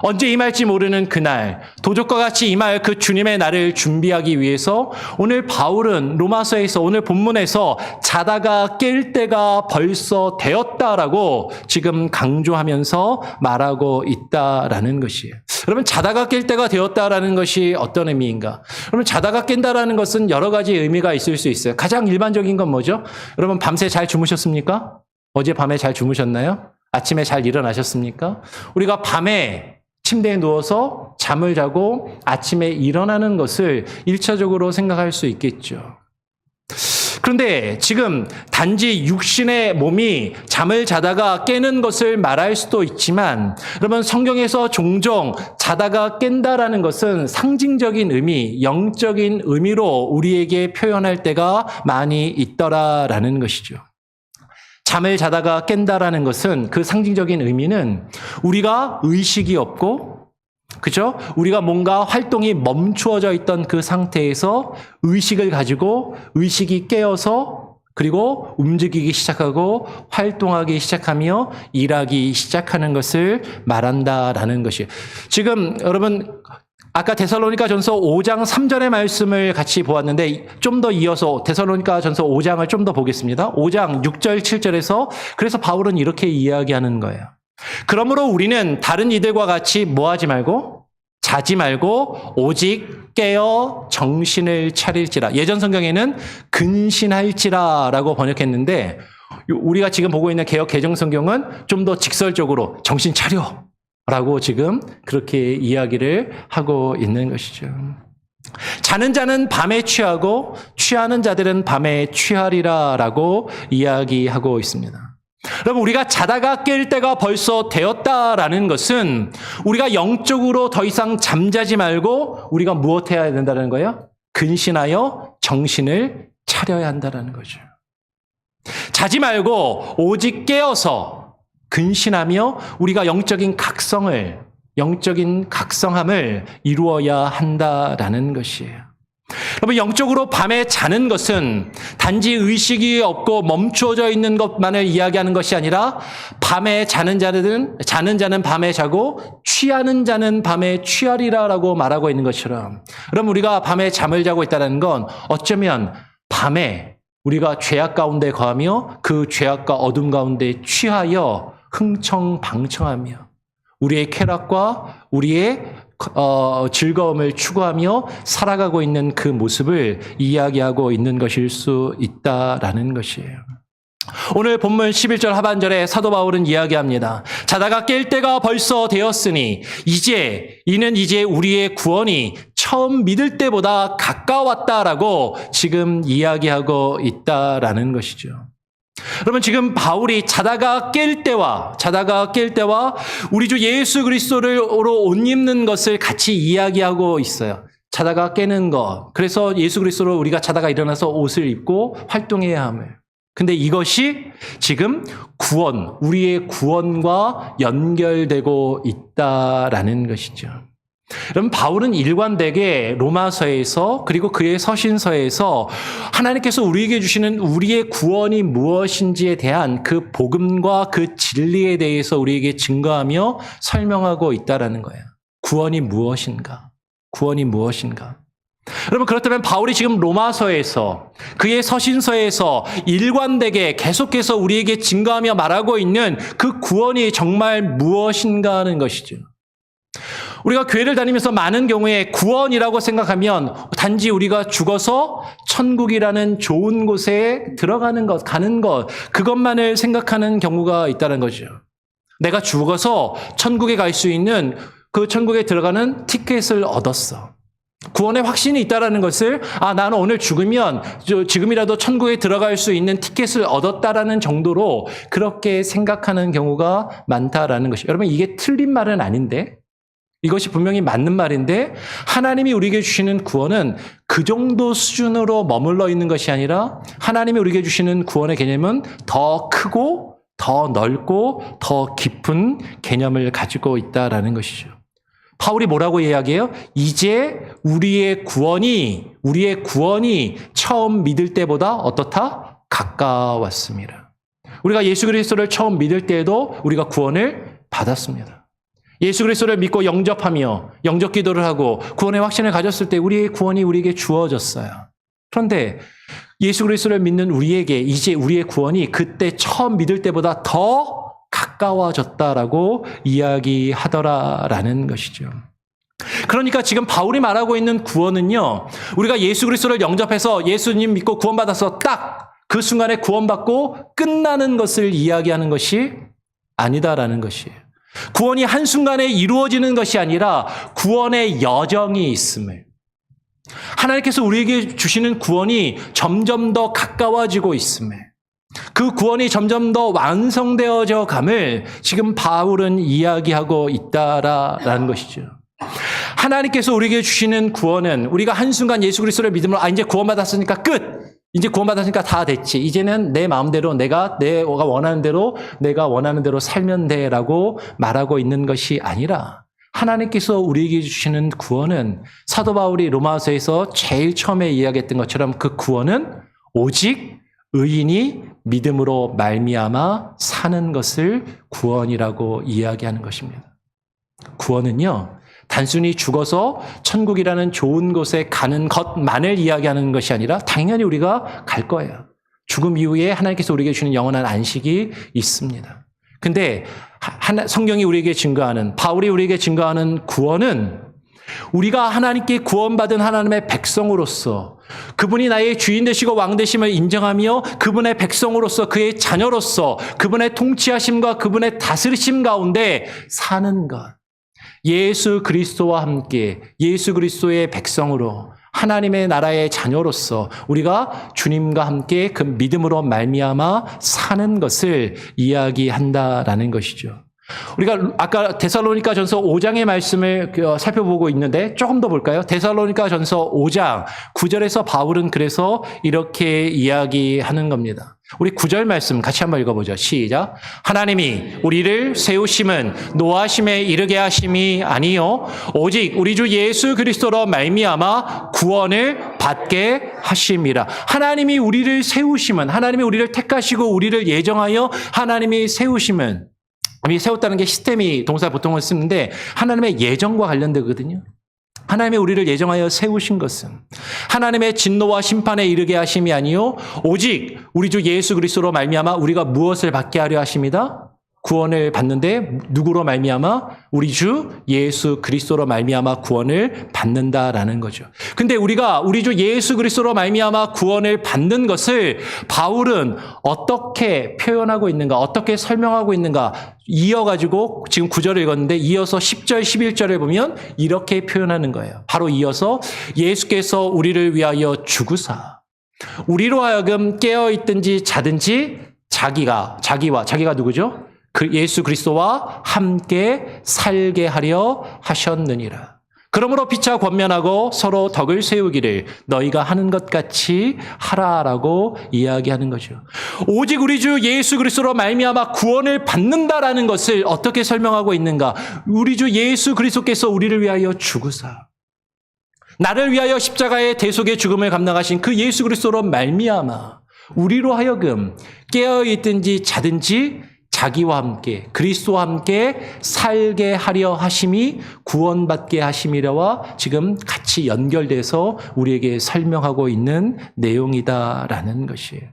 언제 임할지 모르는 그날, 도적과 같이 임할 그 주님의 날을 준비하기 위해서 오늘 바울은 로마서에서 오늘 본문에서 자다가 깰 때가 벌써 되었다라고 지금 강조하면서 말하고 있다라는 것이에요. 여러분, 자다가 깰 때가 되었다라는 것이 어떤 의미인가? 여러분, 자다가 깬다라는 것은 여러 가지 의미가 있을 수 있어요. 가장 일반적인 건 뭐죠? 여러분, 밤새 잘 주무셨습니까? 어젯밤에 잘 주무셨나요? 아침에 잘 일어나셨습니까? 우리가 밤에 침대에 누워서 잠을 자고 아침에 일어나는 것을 1차적으로 생각할 수 있겠죠. 그런데 지금 단지 육신의 몸이 잠을 자다가 깨는 것을 말할 수도 있지만 여러분 성경에서 종종 자다가 깬다라는 것은 상징적인 의미, 영적인 의미로 우리에게 표현할 때가 많이 있더라라는 것이죠. 잠을 자다가 깬다라는 것은 그 상징적인 의미는 우리가 의식이 없고, 그죠? 우리가 뭔가 활동이 멈추어져 있던 그 상태에서 의식을 가지고 의식이 깨어서 그리고 움직이기 시작하고 활동하기 시작하며 일하기 시작하는 것을 말한다라는 것이에요. 지금 여러분 아까 데살로니가전서 5장 3절의 말씀을 같이 보았는데 좀 더 이어서 데살로니가전서 5장을 좀 더 보겠습니다. 5장 6절 7절에서 그래서 바울은 이렇게 이야기하는 거예요. 그러므로 우리는 다른 이들과 같이 뭐하지 말고 자지 말고 오직 깨어 정신을 차릴지라. 예전 성경에는 근신할지라라고 번역했는데 우리가 지금 보고 있는 개역 개정 성경은 좀 더 직설적으로 정신 차려 라고 지금 그렇게 이야기를 하고 있는 것이죠. 자는 자는 밤에 취하고 취하는 자들은 밤에 취하리라 라고 이야기하고 있습니다. 여러분 우리가 자다가 깰 때가 벌써 되었다라는 것은 우리가 영적으로 더 이상 잠자지 말고 우리가 무엇해야 된다는 거예요? 근신하여 정신을 차려야 한다는 거죠. 자지 말고 오직 깨어서 근신하며 우리가 영적인 각성함을 이루어야 한다라는 것이에요. 여러분 영적으로 밤에 자는 것은 단지 의식이 없고 멈추어져 있는 것만을 이야기하는 것이 아니라 밤에 자는 자는 밤에 자고 취하는 자는 밤에 취하리라라고 말하고 있는 것처럼 여러분 우리가 밤에 잠을 자고 있다는 건 어쩌면 밤에 우리가 죄악 가운데 거하며 그 죄악과 어둠 가운데 취하여 흥청방청하며 우리의 쾌락과 우리의 즐거움을 추구하며 살아가고 있는 그 모습을 이야기하고 있는 것일 수 있다라는 것이에요. 오늘 본문 11절 하반절에 사도 바울은 이야기합니다. 자다가 깰 때가 벌써 되었으니 이는 이제 우리의 구원이 처음 믿을 때보다 가까웠다라고 지금 이야기하고 있다라는 것이죠. 그러면 지금 바울이 자다가 깰 때와 우리 주 예수 그리스도로 옷 입는 것을 같이 이야기하고 있어요. 자다가 깨는 것. 그래서 예수 그리스도로 우리가 자다가 일어나서 옷을 입고 활동해야 함을. 근데 이것이 지금 구원, 우리의 구원과 연결되고 있다라는 것이죠. 그럼 바울은 일관되게 로마서에서 그리고 그의 서신서에서 하나님께서 우리에게 주시는 우리의 구원이 무엇인지에 대한 그 복음과 그 진리에 대해서 우리에게 증거하며 설명하고 있다라는 거예요. 구원이 무엇인가? 구원이 무엇인가? 여러분, 그렇다면 바울이 지금 로마서에서 그의 서신서에서 일관되게 계속해서 우리에게 증거하며 말하고 있는 그 구원이 정말 무엇인가 하는 것이죠. 우리가 교회를 다니면서 많은 경우에 구원이라고 생각하면 단지 우리가 죽어서 천국이라는 좋은 곳에 들어가는 것, 가는 것, 그것만을 생각하는 경우가 있다는 거죠. 내가 죽어서 천국에 갈 수 있는 그 천국에 들어가는 티켓을 얻었어. 구원의 확신이 있다는 것을 나는 오늘 죽으면 지금이라도 천국에 들어갈 수 있는 티켓을 얻었다라는 정도로 그렇게 생각하는 경우가 많다라는 것이죠. 여러분, 이게 틀린 말은 아닌데, 이것이 분명히 맞는 말인데, 하나님이 우리에게 주시는 구원은 그 정도 수준으로 머물러 있는 것이 아니라 하나님이 우리에게 주시는 구원의 개념은 더 크고 더 넓고 더 깊은 개념을 가지고 있다라는 것이죠. 바울이 뭐라고 이야기해요? 이제 우리의 구원이 처음 믿을 때보다 어떻다? 가까웠습니다. 우리가 예수 그리스도를 처음 믿을 때에도 우리가 구원을 받았습니다. 예수 그리스도를 믿고 영접하며 영접 기도를 하고 구원의 확신을 가졌을 때 우리의 구원이 우리에게 주어졌어요. 그런데 예수 그리스도를 믿는 우리에게 이제 우리의 구원이 그때 처음 믿을 때보다 더 가까워졌다라고 이야기하더라라는 것이죠. 그러니까 지금 바울이 말하고 있는 구원은요, 우리가 예수 그리스도를 영접해서 예수님 믿고 구원받아서 딱 그 순간에 구원받고 끝나는 것을 이야기하는 것이 아니다라는 것이에요. 구원이 한순간에 이루어지는 것이 아니라 구원의 여정이 있음을, 하나님께서 우리에게 주시는 구원이 점점 더 가까워지고 있음을, 그 구원이 점점 더 완성되어져 감을 지금 바울은 이야기하고 있다라는 것이죠. 하나님께서 우리에게 주시는 구원은 우리가 한순간 예수 그리스도를 믿음으로 이제 구원받았으니까 끝! 이제 구원받았으니까 다 됐지. 이제는 내 마음대로 내가 원하는 대로 살면 돼라고 말하고 있는 것이 아니라 하나님께서 우리에게 주시는 구원은 사도 바울이 로마서에서 제일 처음에 이야기했던 것처럼 그 구원은 오직 의인이 믿음으로 말미암아 사는 것을 구원이라고 이야기하는 것입니다. 구원은요, 단순히 죽어서 천국이라는 좋은 곳에 가는 것만을 이야기하는 것이 아니라 당연히 우리가 갈 거예요. 죽음 이후에 하나님께서 우리에게 주는 영원한 안식이 있습니다. 근데 성경이 우리에게 증거하는, 바울이 우리에게 증거하는 구원은 우리가 하나님께 구원받은 하나님의 백성으로서 그분이 나의 주인 되시고 왕 되심을 인정하며 그분의 백성으로서 그의 자녀로서 그분의 통치하심과 그분의 다스리심 가운데 사는 것. 예수 그리스도와 함께 예수 그리스도의 백성으로 하나님의 나라의 자녀로서 우리가 주님과 함께 그 믿음으로 말미암아 사는 것을 이야기한다라는 것이죠. 우리가 아까 데살로니가 전서 5장의 말씀을 살펴보고 있는데 조금 더 볼까요? 데살로니가 전서 5장 9절에서 바울은 그래서 이렇게 이야기하는 겁니다. 우리 9절 말씀 같이 한번 읽어보죠. 시작. 하나님이 우리를 세우심은 노하심에 이르게 하심이 아니요 오직 우리 주 예수 그리스도로 말미암아 구원을 받게 하심이라. 하나님이 우리를 세우심은, 하나님이 우리를 택하시고 우리를 예정하여 하나님이 세우심은, 세웠다는 게 시스템이 동사 보통을 쓰는데 하나님의 예정과 관련되거든요. 하나님이 우리를 예정하여 세우신 것은 하나님의 진노와 심판에 이르게 하심이 아니요 오직 우리 주 예수 그리스도로 말미암아 우리가 무엇을 받게 하려 하심이다? 구원을 받는데 누구로 말미암아? 우리 주 예수 그리스도로 말미암아 구원을 받는다라는 거죠. 근데 우리가 우리 주 예수 그리스도로 말미암아 구원을 받는 것을 바울은 어떻게 표현하고 있는가? 어떻게 설명하고 있는가? 이어가지고 지금 9절을 읽었는데 이어서 10절, 11절을 보면 이렇게 표현하는 거예요. 바로 이어서 예수께서 우리를 위하여 죽으사 우리로 하여금 깨어있든지 자든지 자기가 누구죠? 그 예수 그리스도와 함께 살게 하려 하셨느니라. 그러므로 피차 권면하고 서로 덕을 세우기를 너희가 하는 것 같이 하라라고 이야기하는 거죠. 오직 우리 주 예수 그리스도로 말미암아 구원을 받는다라는 것을 어떻게 설명하고 있는가? 우리 주 예수 그리스도께서 우리를 위하여 죽으사 나를 위하여 십자가의 대속의 죽음을 감당하신 그 예수 그리스도로 말미암아 우리로 하여금 깨어 있든지 자든지 자기와 함께 그리스도와 함께 살게 하려 하심이 구원받게 하심이라와 지금 같이 연결돼서 우리에게 설명하고 있는 내용이다라는 것이에요.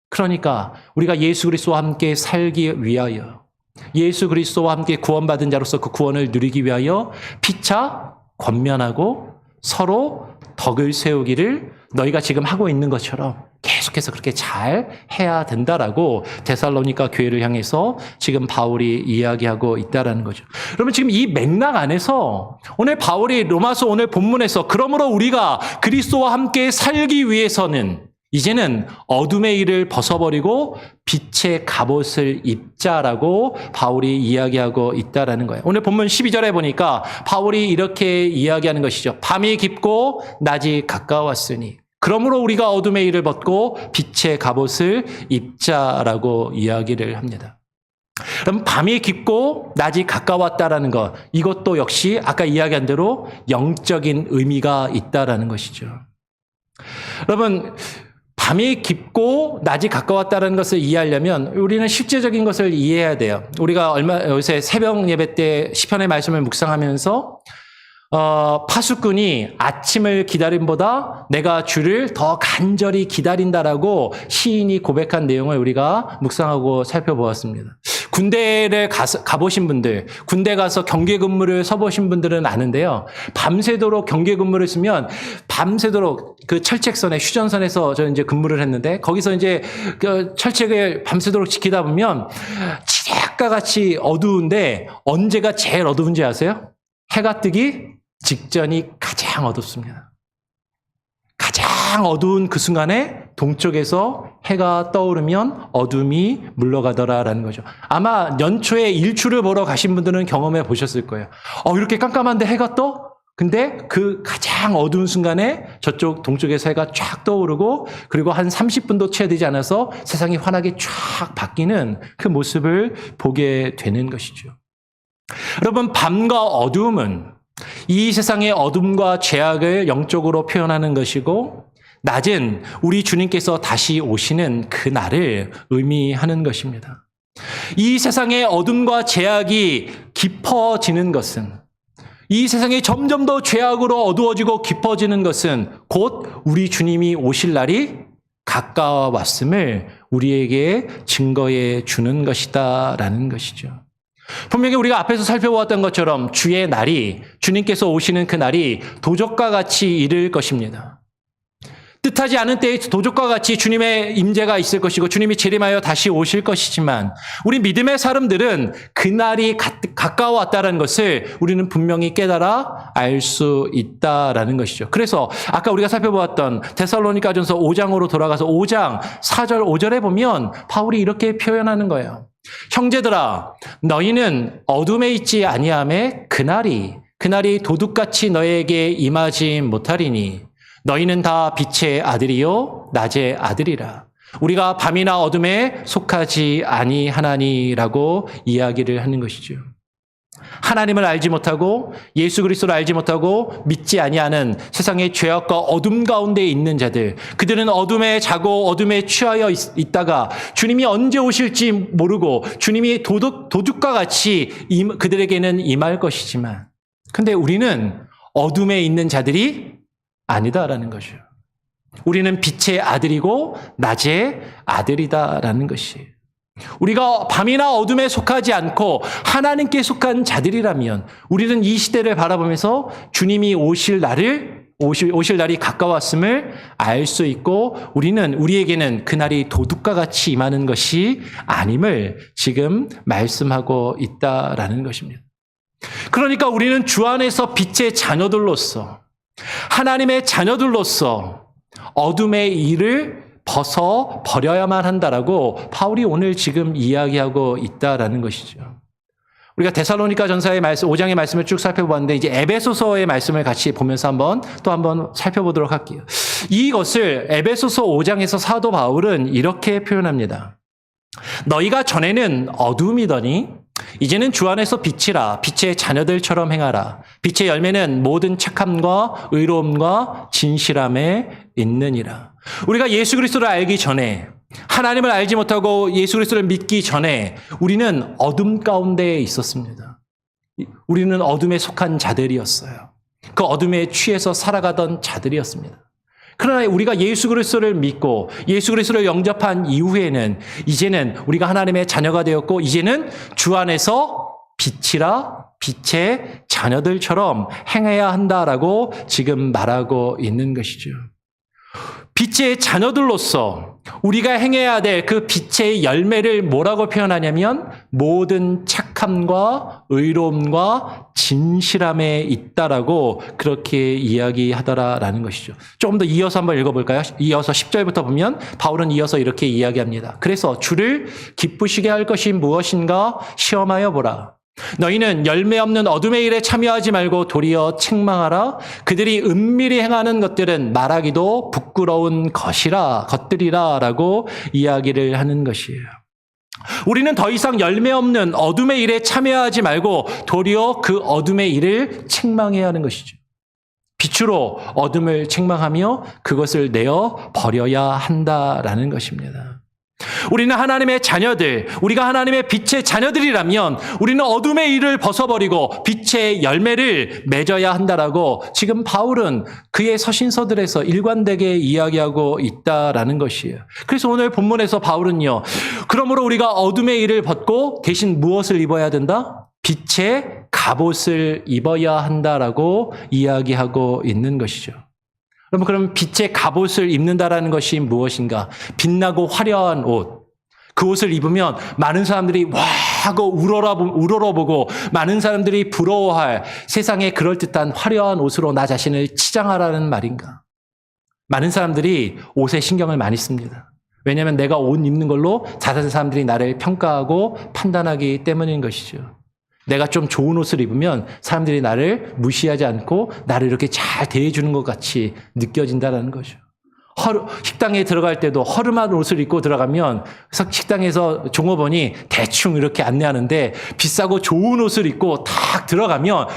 그러니까 우리가 예수 그리스도와 함께 살기 위하여 예수 그리스도와 함께 구원받은 자로서 그 구원을 누리기 위하여 피차 권면하고 서로 덕을 세우기를 너희가 지금 하고 있는 것처럼 계속해서 그렇게 잘 해야 된다라고 데살로니가 교회를 향해서 지금 바울이 이야기하고 있다라는 거죠. 여러분 지금 이 맥락 안에서 오늘 바울이 로마서 오늘 본문에서 그러므로 우리가 그리스도와 함께 살기 위해서는 이제는 어둠의 일을 벗어버리고 빛의 갑옷을 입자라고 바울이 이야기하고 있다라는 거예요. 오늘 본문 12절에 보니까 바울이 이렇게 이야기하는 것이죠. 밤이 깊고 낮이 가까웠으니 그러므로 우리가 어둠의 일을 벗고 빛의 갑옷을 입자라고 이야기를 합니다. 그럼 밤이 깊고 낮이 가까웠다라는 것, 이것도 역시 아까 이야기한 대로 영적인 의미가 있다라는 것이죠. 여러분, 밤이 깊고 낮이 가까웠다는 것을 이해하려면 우리는 실제적인 것을 이해해야 돼요. 우리가 요새 새벽 예배 때 시편의 말씀을 묵상하면서 파수꾼이 아침을 기다림보다 내가 주를 더 간절히 기다린다라고 시인이 고백한 내용을 우리가 묵상하고 살펴보았습니다. 군대를 가보신 분들, 군대 가서 경계 근무를 서보신 분들은 아는데요. 밤새도록 경계 근무를 쓰면 밤새도록 그 철책선에 휴전선에서 저는 이제 근무를 했는데 거기서 이제 그 철책을 밤새도록 지키다 보면 칠흑과 같이 어두운데 언제가 제일 어두운지 아세요? 해가 뜨기 직전이 가장 어둡습니다. 가장 어두운 그 순간에 동쪽에서 해가 떠오르면 어둠이 물러가더라라는 거죠. 아마 연초에 일출을 보러 가신 분들은 경험해 보셨을 거예요. 이렇게 깜깜한데 해가 떠? 근데 그 가장 어두운 순간에 저쪽 동쪽에서 해가 쫙 떠오르고 그리고 한 30분도 채 되지 않아서 세상이 환하게 쫙 바뀌는 그 모습을 보게 되는 것이죠. 여러분, 밤과 어두움은 이 세상의 어둠과 죄악을 영적으로 표현하는 것이고 낮은 우리 주님께서 다시 오시는 그 날을 의미하는 것입니다. 이 세상의 어둠과 죄악이 깊어지는 것은 이 세상이 점점 더 죄악으로 어두워지고 깊어지는 것은 곧 우리 주님이 오실 날이 가까워 왔음을 우리에게 증거해 주는 것이다라는 것이죠. 분명히 우리가 앞에서 살펴보았던 것처럼 주의 날이 주님께서 오시는 그 날이 도적과 같이 이를 것입니다. 뜻하지 않은 때에 도적과 같이 주님의 임재가 있을 것이고 주님이 재림하여 다시 오실 것이지만 우리 믿음의 사람들은 그날이 가까워 왔다는 것을 우리는 분명히 깨달아 알 수 있다라는 것이죠. 그래서 아까 우리가 살펴보았던 데살로니가전서 5장으로 돌아가서 5장 4절 5절에 보면 바울이 이렇게 표현하는 거예요. 형제들아 너희는 어둠에 있지 아니하매 그날이 도둑같이 너희에게 임하지 못하리니 너희는 다 빛의 아들이요 낮의 아들이라. 우리가 밤이나 어둠에 속하지 아니하나니라고 이야기를 하는 것이죠. 하나님을 알지 못하고 예수 그리스도를 알지 못하고 믿지 아니하는 세상의 죄악과 어둠 가운데 있는 자들, 그들은 어둠에 자고 어둠에 취하여 있다가 주님이 언제 오실지 모르고 주님이 도둑과 같이 그들에게는 임할 것이지만 근데 우리는 어둠에 있는 자들이 아니다라는 것이죠. 우리는 빛의 아들이고 낮의 아들이다라는 것이에요. 우리가 밤이나 어둠에 속하지 않고 하나님께 속한 자들이라면 우리는 이 시대를 바라보면서 주님이 오실 날이 가까웠음을 알 수 있고 우리에게는 그날이 도둑과 같이 임하는 것이 아님을 지금 말씀하고 있다라는 것입니다. 그러니까 우리는 주 안에서 빛의 자녀들로서 하나님의 자녀들로서 어둠의 일을 버려야만 한다라고 바울이 오늘 지금 이야기하고 있다라는 것이죠. 우리가 데살로니가 전서의 말씀, 5장의 말씀을 쭉 살펴봤는데 이제 에베소서의 말씀을 같이 보면서 한번 살펴보도록 할게요. 이것을 에베소서 5장에서 사도 바울은 이렇게 표현합니다. 너희가 전에는 어둠이더니 이제는 주 안에서 빛이라. 빛의 자녀들처럼 행하라. 빛의 열매는 모든 착함과 의로움과 진실함에 있느니라. 우리가 예수 그리스도를 알기 전에, 하나님을 알지 못하고 예수 그리스도를 믿기 전에 우리는 어둠 가운데 있었습니다. 우리는 어둠에 속한 자들이었어요. 그 어둠에 취해서 살아가던 자들이었습니다. 그러나 우리가 예수 그리스도를 믿고 예수 그리스도를 영접한 이후에는 이제는 우리가 하나님의 자녀가 되었고 이제는 주 안에서 빛이라 빛의 자녀들처럼 행해야 한다라고 지금 말하고 있는 것이죠. 빛의 자녀들로서 우리가 행해야 될 그 빛의 열매를 뭐라고 표현하냐면 모든 착함과 의로움과 진실함에 있다라고 그렇게 이야기하더라라는 것이죠. 조금 더 이어서 한번 읽어볼까요? 이어서 10절부터 보면 바울은 이어서 이렇게 이야기합니다. 그래서 주를 기쁘시게 할 것이 무엇인가 시험하여 보라. 너희는 열매 없는 어둠의 일에 참여하지 말고 도리어 책망하라. 그들이 은밀히 행하는 것들은 말하기도 부끄러운 것들이라 라고 이야기를 하는 것이에요. 우리는 더 이상 열매 없는 어둠의 일에 참여하지 말고 도리어 그 어둠의 일을 책망해야 하는 것이죠. 빛으로 어둠을 책망하며 그것을 내어 버려야 한다라는 것입니다. 우리는 하나님의 자녀들, 우리가 하나님의 빛의 자녀들이라면 우리는 어둠의 일을 벗어버리고 빛의 열매를 맺어야 한다라고 지금 바울은 그의 서신서들에서 일관되게 이야기하고 있다라는 것이에요. 그래서 오늘 본문에서 바울은요, 그러므로 우리가 어둠의 일을 벗고 대신 무엇을 입어야 된다? 빛의 갑옷을 입어야 한다라고 이야기하고 있는 것이죠. 여러분, 그럼 빛의 갑옷을 입는다라는 것이 무엇인가? 빛나고 화려한 옷. 그 옷을 입으면 많은 사람들이 와 하고 우러러보고 많은 사람들이 부러워할 세상의 그럴듯한 화려한 옷으로 나 자신을 치장하라는 말인가? 많은 사람들이 옷에 신경을 많이 씁니다. 왜냐하면 내가 옷 입는 걸로 다른 사람들이 나를 평가하고 판단하기 때문인 것이죠. 내가 좀 좋은 옷을 입으면 사람들이 나를 무시하지 않고 나를 이렇게 잘 대해주는 것 같이 느껴진다는 거죠. 식당에 들어갈 때도 허름한 옷을 입고 들어가면 식당에서 종업원이 대충 이렇게 안내하는데 비싸고 좋은 옷을 입고 탁 들어가면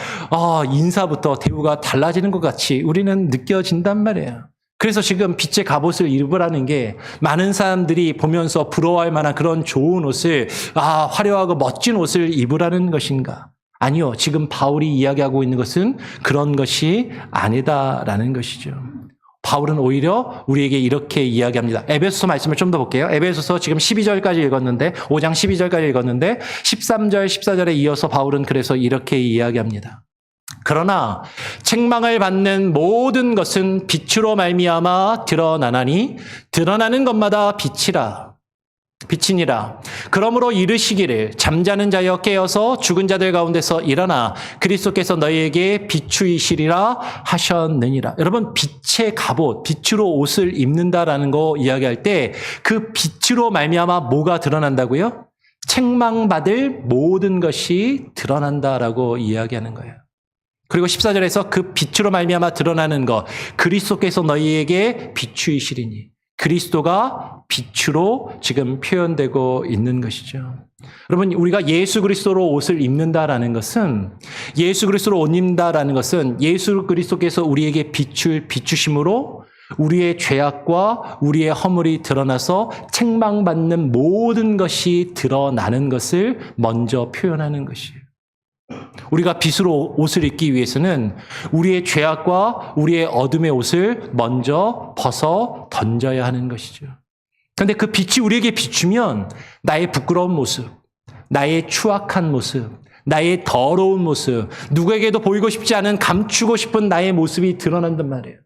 인사부터 대우가 달라지는 것 같이 우리는 느껴진단 말이에요. 그래서 지금 빛의 갑옷을 입으라는 게 많은 사람들이 보면서 부러워할 만한 그런 좋은 옷을 화려하고 멋진 옷을 입으라는 것인가? 아니요. 지금 바울이 이야기하고 있는 것은 그런 것이 아니다라는 것이죠. 바울은 오히려 우리에게 이렇게 이야기합니다. 에베소서 말씀을 좀 더 볼게요. 에베소서 지금 12절까지 읽었는데 5장 12절까지 읽었는데 13절 14절에 이어서 바울은 그래서 이렇게 이야기합니다. 그러나 책망을 받는 모든 것은 빛으로 말미암아 드러나나니 드러나는 것마다 빛이니라. 그러므로 이르시기를 잠자는 자여 깨어서 죽은 자들 가운데서 일어나 그리스도께서 너희에게 비추이시리라 하셨느니라. 여러분, 빛의 갑옷, 빛으로 옷을 입는다라는 거 이야기할 때 그 빛으로 말미암아 뭐가 드러난다고요? 책망받을 모든 것이 드러난다라고 이야기하는 거예요. 그리고 14절에서 그 빛으로 말미암아 드러나는 것, 그리스도께서 너희에게 비추이시리니. 그리스도가 빛으로 지금 표현되고 있는 것이죠. 여러분, 우리가 예수 그리스도로 옷을 입는다라는 것은, 예수 그리스도로 옷 입는다라는 것은 예수 그리스도께서 우리에게 비추심으로 우리의 죄악과 우리의 허물이 드러나서 책망받는 모든 것이 드러나는 것을 먼저 표현하는 것이에요. 우리가 빛으로 옷을 입기 위해서는 우리의 죄악과 우리의 어둠의 옷을 먼저 벗어 던져야 하는 것이죠. 그런데 그 빛이 우리에게 비추면 나의 부끄러운 모습, 나의 추악한 모습, 나의 더러운 모습, 누구에게도 보이고 싶지 않은 감추고 싶은 나의 모습이 드러난단 말이에요.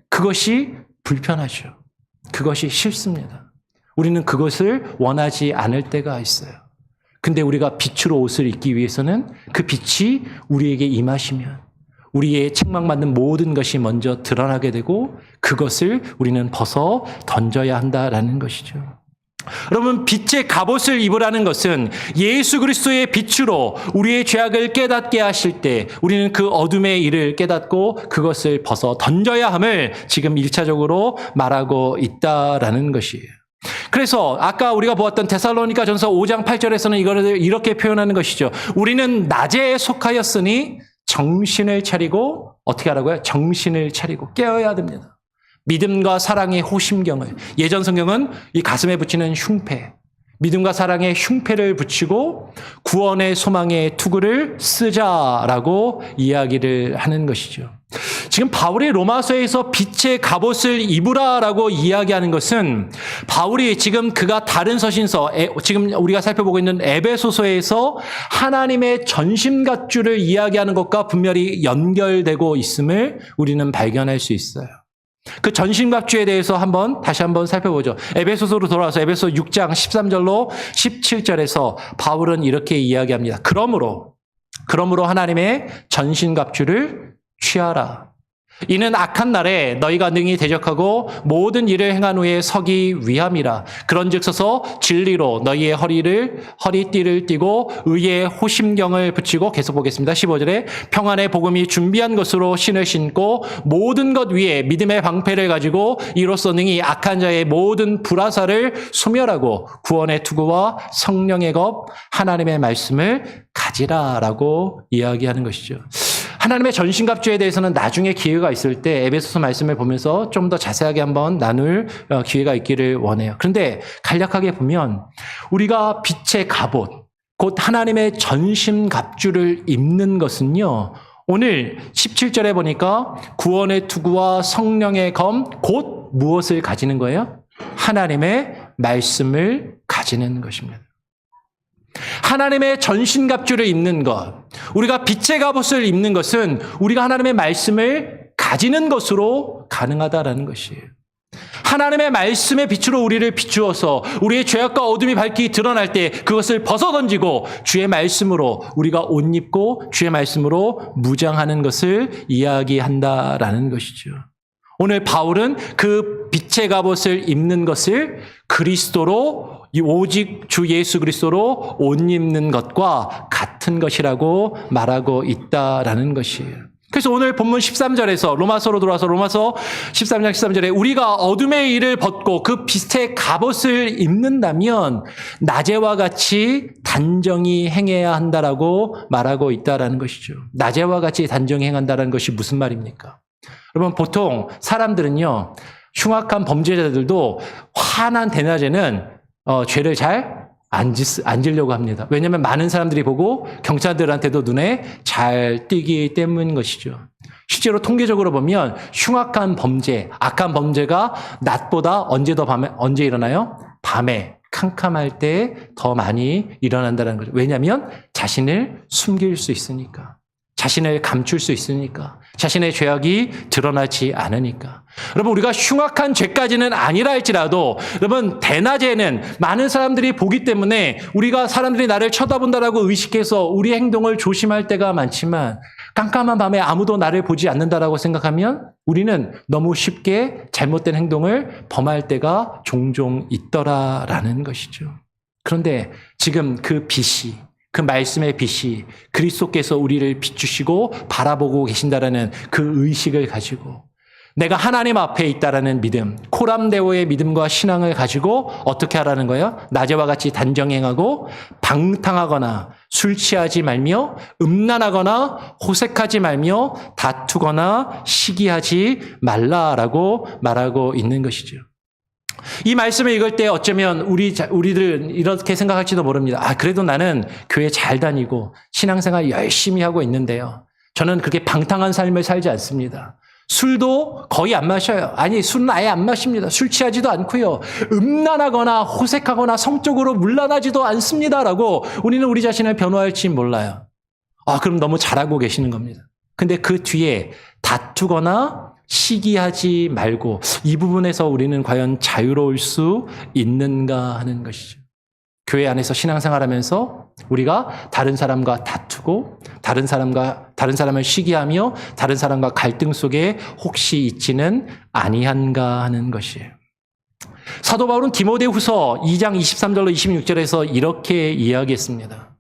그것이 불편하죠. 그것이 싫습니다. 우리는 그것을 원하지 않을 때가 있어요. 근데 우리가 빛으로 옷을 입기 위해서는 그 빛이 우리에게 임하시면, 우리의 책망받는 모든 것이 먼저 드러나게 되고 그것을 우리는 벗어 던져야 한다라는 것이죠. 여러분, 빛의 갑옷을 입으라는 것은 예수 그리스도의 빛으로 우리의 죄악을 깨닫게 하실 때 우리는 그 어둠의 일을 깨닫고 그것을 벗어 던져야 함을 지금 1차적으로 말하고 있다라는 것이에요. 그래서 아까 우리가 보았던 데살로니가 전서 5장 8절에서는 이거를 이렇게 표현하는 것이죠. 우리는 낮에 속하였으니 정신을 차리고 어떻게 하라고요? 정신을 차리고 깨어야 됩니다. 믿음과 사랑의 호심경을, 예전 성경은 이 가슴에 붙이는 흉패, 믿음과 사랑의 흉패를 붙이고 구원의 소망의 투구를 쓰자라고 이야기를 하는 것이죠. 지금 바울이 로마서에서 빛의 갑옷을 입으라라고 이야기하는 것은 바울이 지금 그가 다른 서신서, 지금 우리가 살펴보고 있는 에베소서에서 하나님의 전심갑주를 이야기하는 것과 분명히 연결되고 있음을 우리는 발견할 수 있어요. 그 전신갑주에 대해서 다시 한번 살펴보죠. 에베소서로 돌아와서 에베소 6장 13절로 17절에서 바울은 이렇게 이야기합니다. 그러므로 하나님의 전신갑주를 취하라. 이는 악한 날에 너희가 능히 대적하고 모든 일을 행한 후에 서기 위함이라. 그런즉 서서 진리로 너희의 허리띠를 띠고 의의 호심경을 붙이고, 계속 보겠습니다. 15절에 평안의 복음이 준비한 것으로 신을 신고 모든 것 위에 믿음의 방패를 가지고 이로써 능히 악한 자의 모든 불화살을 소멸하고 구원의 투구와 성령의 겁 하나님의 말씀을 가지라라고 이야기하는 것이죠. 하나님의 전신갑주에 대해서는 나중에 기회가 있을 때 에베소서 말씀을 보면서 좀 더 자세하게 한번 나눌 기회가 있기를 원해요. 그런데 간략하게 보면 우리가 빛의 갑옷, 곧 하나님의 전신갑주를 입는 것은요, 오늘 17절에 보니까 구원의 투구와 성령의 검, 곧 무엇을 가지는 거예요? 하나님의 말씀을 가지는 것입니다. 하나님의 전신갑주를 입는 것, 우리가 빛의 갑옷을 입는 것은 우리가 하나님의 말씀을 가지는 것으로 가능하다라는 것이에요. 하나님의 말씀의 빛으로 우리를 비추어서 우리의 죄악과 어둠이 밝히 드러날 때 그것을 벗어던지고 주의 말씀으로 우리가 옷 입고 주의 말씀으로 무장하는 것을 이야기한다라는 것이죠. 오늘 바울은 그 빛의 갑옷을 입는 것을 그리스도로, 오직 주 예수 그리스도로 옷 입는 것과 같은 것이라고 말하고 있다라는 것이에요. 그래서 오늘 본문 13절에서 로마서로 돌아와서 로마서 13장 13절에 우리가 어둠의 일을 벗고 그 빛의 갑옷을 입는다면 낮에와 같이 단정히 행해야 한다라고 말하고 있다라는 것이죠. 낮에와 같이 단정히 행한다는 것이 무슨 말입니까? 여러분, 보통 사람들은요, 흉악한 범죄자들도 환한 대낮에는 죄를 잘 안 지려고 합니다. 왜냐하면 많은 사람들이 보고 경찰들한테도 눈에 잘 띄기 때문인 것이죠. 실제로 통계적으로 보면 흉악한 범죄, 악한 범죄가 낮보다 언제 일어나요? 밤에 캄캄할 때 더 많이 일어난다는 거죠. 왜냐하면 자신을 숨길 수 있으니까. 자신을 감출 수 있으니까. 자신의 죄악이 드러나지 않으니까. 여러분, 우리가 흉악한 죄까지는 아니라 할지라도 여러분, 대낮에는 많은 사람들이 보기 때문에 우리가 사람들이 나를 쳐다본다라고 의식해서 우리 행동을 조심할 때가 많지만 깜깜한 밤에 아무도 나를 보지 않는다라고 생각하면 우리는 너무 쉽게 잘못된 행동을 범할 때가 종종 있더라라는 것이죠. 그런데 지금 그 말씀의 빛이 그리스도께서 우리를 비추시고 바라보고 계신다라는 그 의식을 가지고 내가 하나님 앞에 있다라는 믿음, 코람데오의 믿음과 신앙을 가지고 어떻게 하라는 거예요? 낮에와 같이 단정행하고 방탕하거나 술 취하지 말며 음란하거나 호색하지 말며 다투거나 시기하지 말라라고 말하고 있는 것이죠. 이 말씀을 읽을 때 어쩌면 우리들 이렇게 생각할지도 모릅니다. 그래도 나는 교회 잘 다니고 신앙생활 열심히 하고 있는데요. 저는 그렇게 방탕한 삶을 살지 않습니다. 술도 거의 안 마셔요. 아니, 술은 아예 안 마십니다. 술 취하지도 않고요. 음란하거나 호색하거나 성적으로 문란하지도 않습니다라고 우리는 우리 자신을 변호할지 몰라요. 그럼 너무 잘하고 계시는 겁니다. 근데 그 뒤에 다투거나 시기하지 말고 이 부분에서 우리는 과연 자유로울 수 있는가 하는 것이죠. 교회 안에서 신앙생활하면서 우리가 다른 사람과 다투고 다른 사람을 시기하며 다른 사람과 갈등 속에 혹시 있지는 아니한가 하는 것이에요. 사도 바울은 디모데후서 2장 23절로 26절에서 이렇게 이야기했습니다.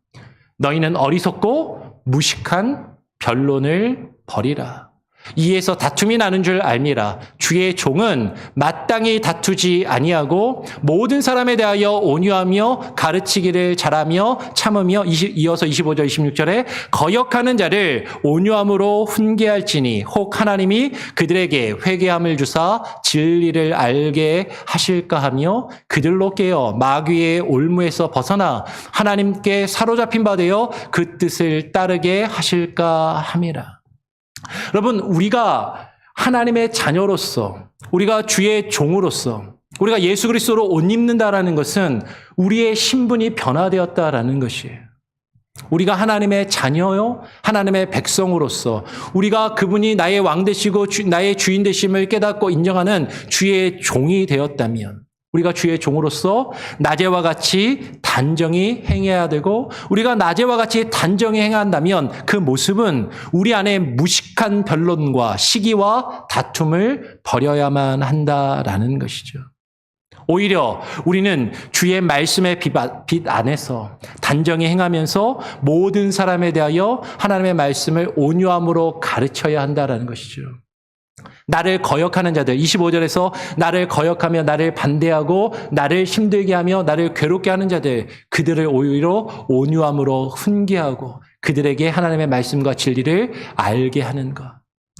너희는 어리석고 무식한 변론을 버리라. 이에서 다툼이 나는 줄 알미라. 주의 종은 마땅히 다투지 아니하고 모든 사람에 대하여 온유하며 가르치기를 잘하며 참으며 이어서 25절 26절에 거역하는 자를 온유함으로 훈계할지니 혹 하나님이 그들에게 회개함을 주사 진리를 알게 하실까 하며 그들로 깨어 마귀의 올무에서 벗어나 하나님께 사로잡힌 바 되어 그 뜻을 따르게 하실까 함이라. 여러분, 우리가 하나님의 자녀로서, 우리가 주의 종으로서, 우리가 예수 그리스도로 옷 입는다라는 것은 우리의 신분이 변화되었다라는 것이에요. 우리가 하나님의 자녀요, 하나님의 백성으로서 우리가 그분이 나의 왕 되시고 나의 주인 되심을 깨닫고 인정하는 주의 종이 되었다면 우리가 주의 종으로서 낮에와 같이 단정히 행해야 되고 우리가 낮에와 같이 단정히 행한다면 그 모습은 우리 안에 무식한 변론과 시기와 다툼을 버려야만 한다라는 것이죠. 오히려 우리는 주의 말씀의 빛 안에서 단정히 행하면서 모든 사람에 대하여 하나님의 말씀을 온유함으로 가르쳐야 한다라는 것이죠. 나를 거역하는 자들, 25절에서 나를 거역하며 나를 반대하고 나를 힘들게 하며 나를 괴롭게 하는 자들, 그들을 오히려 온유함으로 훈계하고 그들에게 하나님의 말씀과 진리를 알게 하는 것.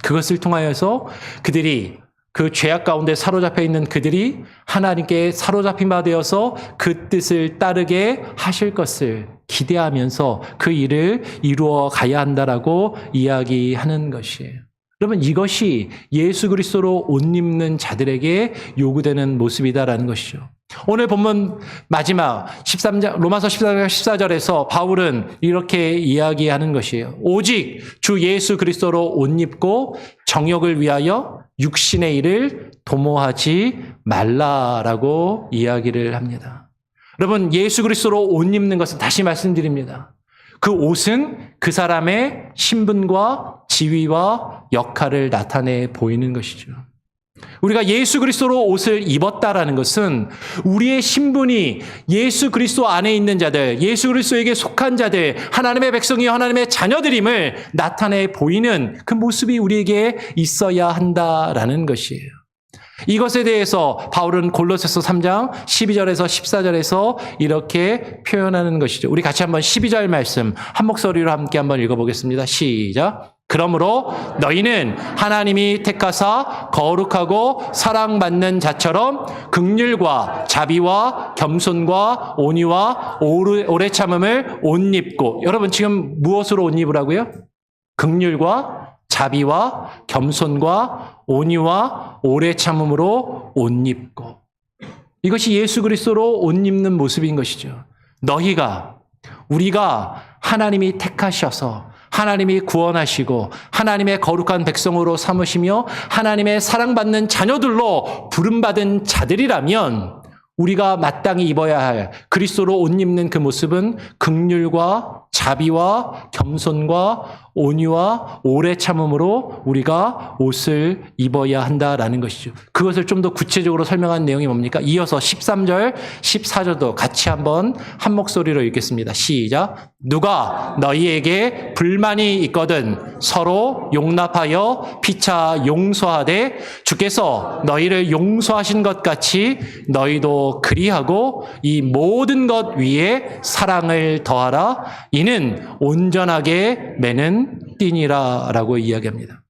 그것을 통하여서 그들이 그 죄악 가운데 사로잡혀 있는 그들이 하나님께 사로잡힌 바 되어서 그 뜻을 따르게 하실 것을 기대하면서 그 일을 이루어 가야 한다라고 이야기하는 것이에요. 여러분, 이것이 예수 그리스도로 옷 입는 자들에게 요구되는 모습이다라는 것이죠. 오늘 본문 마지막 13장, 로마서 14장 14절에서 바울은 이렇게 이야기하는 것이에요. 오직 주 예수 그리스도로 옷 입고 정욕을 위하여 육신의 일을 도모하지 말라라고 이야기를 합니다. 여러분, 예수 그리스도로 옷 입는 것은 다시 말씀드립니다. 그 옷은 그 사람의 신분과 지위와 역할을 나타내 보이는 것이죠. 우리가 예수 그리스도로 옷을 입었다라는 것은 우리의 신분이 예수 그리스도 안에 있는 자들, 예수 그리스도에게 속한 자들, 하나님의 백성이요 하나님의 자녀들임을 나타내 보이는 그 모습이 우리에게 있어야 한다라는 것이에요. 이것에 대해서 바울은 골로새서 3장 12절에서 14절에서 이렇게 표현하는 것이죠. 우리 같이 한번 12절 말씀 한 목소리로 함께 한번 읽어보겠습니다. 시작. 그러므로 너희는 하나님이 택하사 거룩하고 사랑받는 자처럼 긍휼과 자비와 겸손과 온유와 오래 참음을 옷 입고, 여러분 지금 무엇으로 옷 입으라고요? 긍휼과 자비와 겸손과 온유와 오래 참음으로 옷 입고, 이것이 예수 그리스도로 옷 입는 모습인 것이죠. 우리가 하나님이 택하셔서 하나님이 구원하시고 하나님의 거룩한 백성으로 삼으시며 하나님의 사랑받는 자녀들로 부름받은 자들이라면 우리가 마땅히 입어야 할 그리스도로 옷 입는 그 모습은 긍휼과 자비와 겸손과 온유와 오래 참음으로 우리가 옷을 입어야 한다라는 것이죠. 그것을 좀 더 구체적으로 설명한 내용이 뭡니까? 이어서 13절, 14절도 같이 한번 한 목소리로 읽겠습니다. 시작. 누가 너희에게 불만이 있거든 서로 용납하여 피차 용서하되 주께서 너희를 용서하신 것 같이 너희도 그리하고 이 모든 것 위에 사랑을 더하라. 이는 온전하게 매는 띠니라라고 이야기합니다.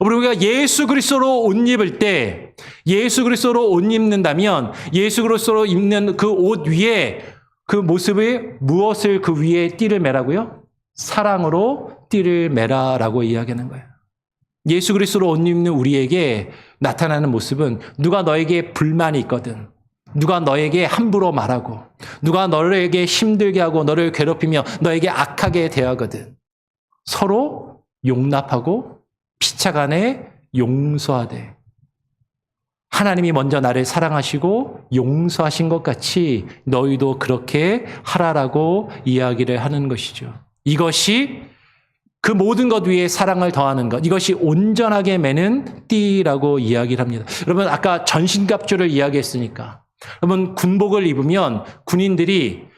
우리가 예수 그리스도로 옷 입을 때, 예수 그리스도로 옷 입는다면 예수 그리스도로 입는 그 옷 위에 그 모습에 무엇을 그 위에 띠를 매라고요? 사랑으로 띠를 매라라고 이야기하는 거예요. 예수 그리스도로 옷 입는 우리에게 나타나는 모습은 누가 너에게 불만이 있거든, 누가 너에게 함부로 말하고 누가 너에게 힘들게 하고 너를 괴롭히며 너에게 악하게 대하거든 서로 용납하고 피차간에 용서하되, 하나님이 먼저 나를 사랑하시고 용서하신 것 같이 너희도 그렇게 하라라고 이야기를 하는 것이죠. 이것이 그 모든 것 위에 사랑을 더하는 것, 이것이 온전하게 매는 띠라고 이야기를 합니다. 여러분, 아까 전신갑주를 이야기했으니까, 여러분, 군복을 입으면 군인들이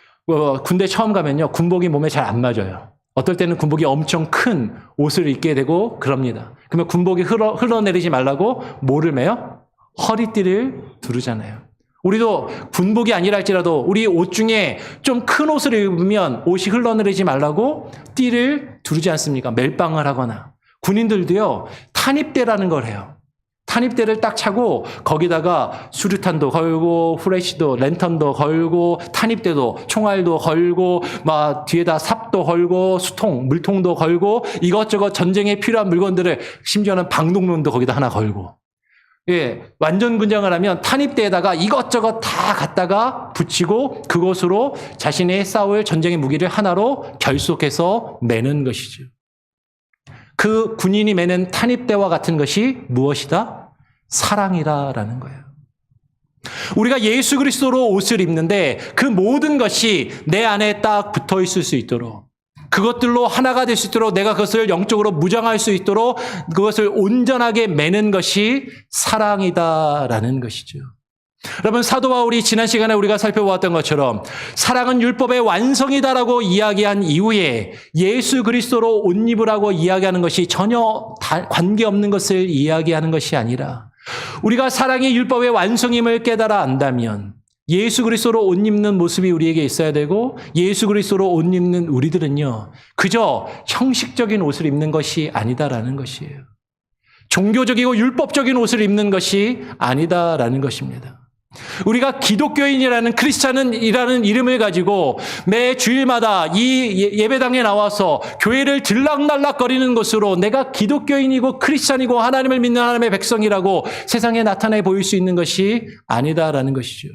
군대 처음 가면요, 군복이 몸에 잘 안 맞아요. 어떨 때는 군복이 엄청 큰 옷을 입게 되고 그럽니다. 그러면 군복이 흘러내리지 말라고 뭐를 매요? 허리띠를 두르잖아요. 우리도 군복이 아니라 할지라도 우리 옷 중에 좀 큰 옷을 입으면 옷이 흘러내리지 말라고 띠를 두르지 않습니까? 멜빵을 하거나. 군인들도요, 탄입대라는 걸 해요. 탄입대를 딱 차고 거기다가 수류탄도 걸고 후레쉬도 랜턴도 걸고 탄입대도 총알도 걸고 막 뒤에다 삽도 걸고 수통 물통도 걸고 이것저것 전쟁에 필요한 물건들을 심지어는 방독면도 거기다 하나 걸고 예, 완전 군장을 하면 탄입대에다가 이것저것 다 갖다가 붙이고 그것으로 자신의 싸울 전쟁의 무기를 하나로 결속해서 매는 것이죠. 그 군인이 매는 탄입대와 같은 것이 무엇이다? 사랑이라는 거예요. 우리가 예수 그리스도로 옷을 입는데 그 모든 것이 내 안에 딱 붙어 있을 수 있도록 그것들로 하나가 될 수 있도록 내가 그것을 영적으로 무장할 수 있도록 그것을 온전하게 매는 것이 사랑이다라는 것이죠. 여러분, 사도 바울이 지난 시간에 우리가 살펴보았던 것처럼 사랑은 율법의 완성이다라고 이야기한 이후에 예수 그리스도로 옷 입으라고 이야기하는 것이 전혀 관계없는 것을 이야기하는 것이 아니라 우리가 사랑이 율법의 완성임을 깨달아 안다면 예수 그리스도로 옷 입는 모습이 우리에게 있어야 되고 예수 그리스도로 옷 입는 우리들은요, 그저 형식적인 옷을 입는 것이 아니다라는 것이에요. 종교적이고 율법적인 옷을 입는 것이 아니다라는 것입니다. 우리가 기독교인이라는 크리스찬이라는 이름을 가지고 매 주일마다 이 예배당에 나와서 교회를 들락날락거리는 것으로 내가 기독교인이고 크리스찬이고 하나님을 믿는 하나님의 백성이라고 세상에 나타내 보일 수 있는 것이 아니다라는 것이죠.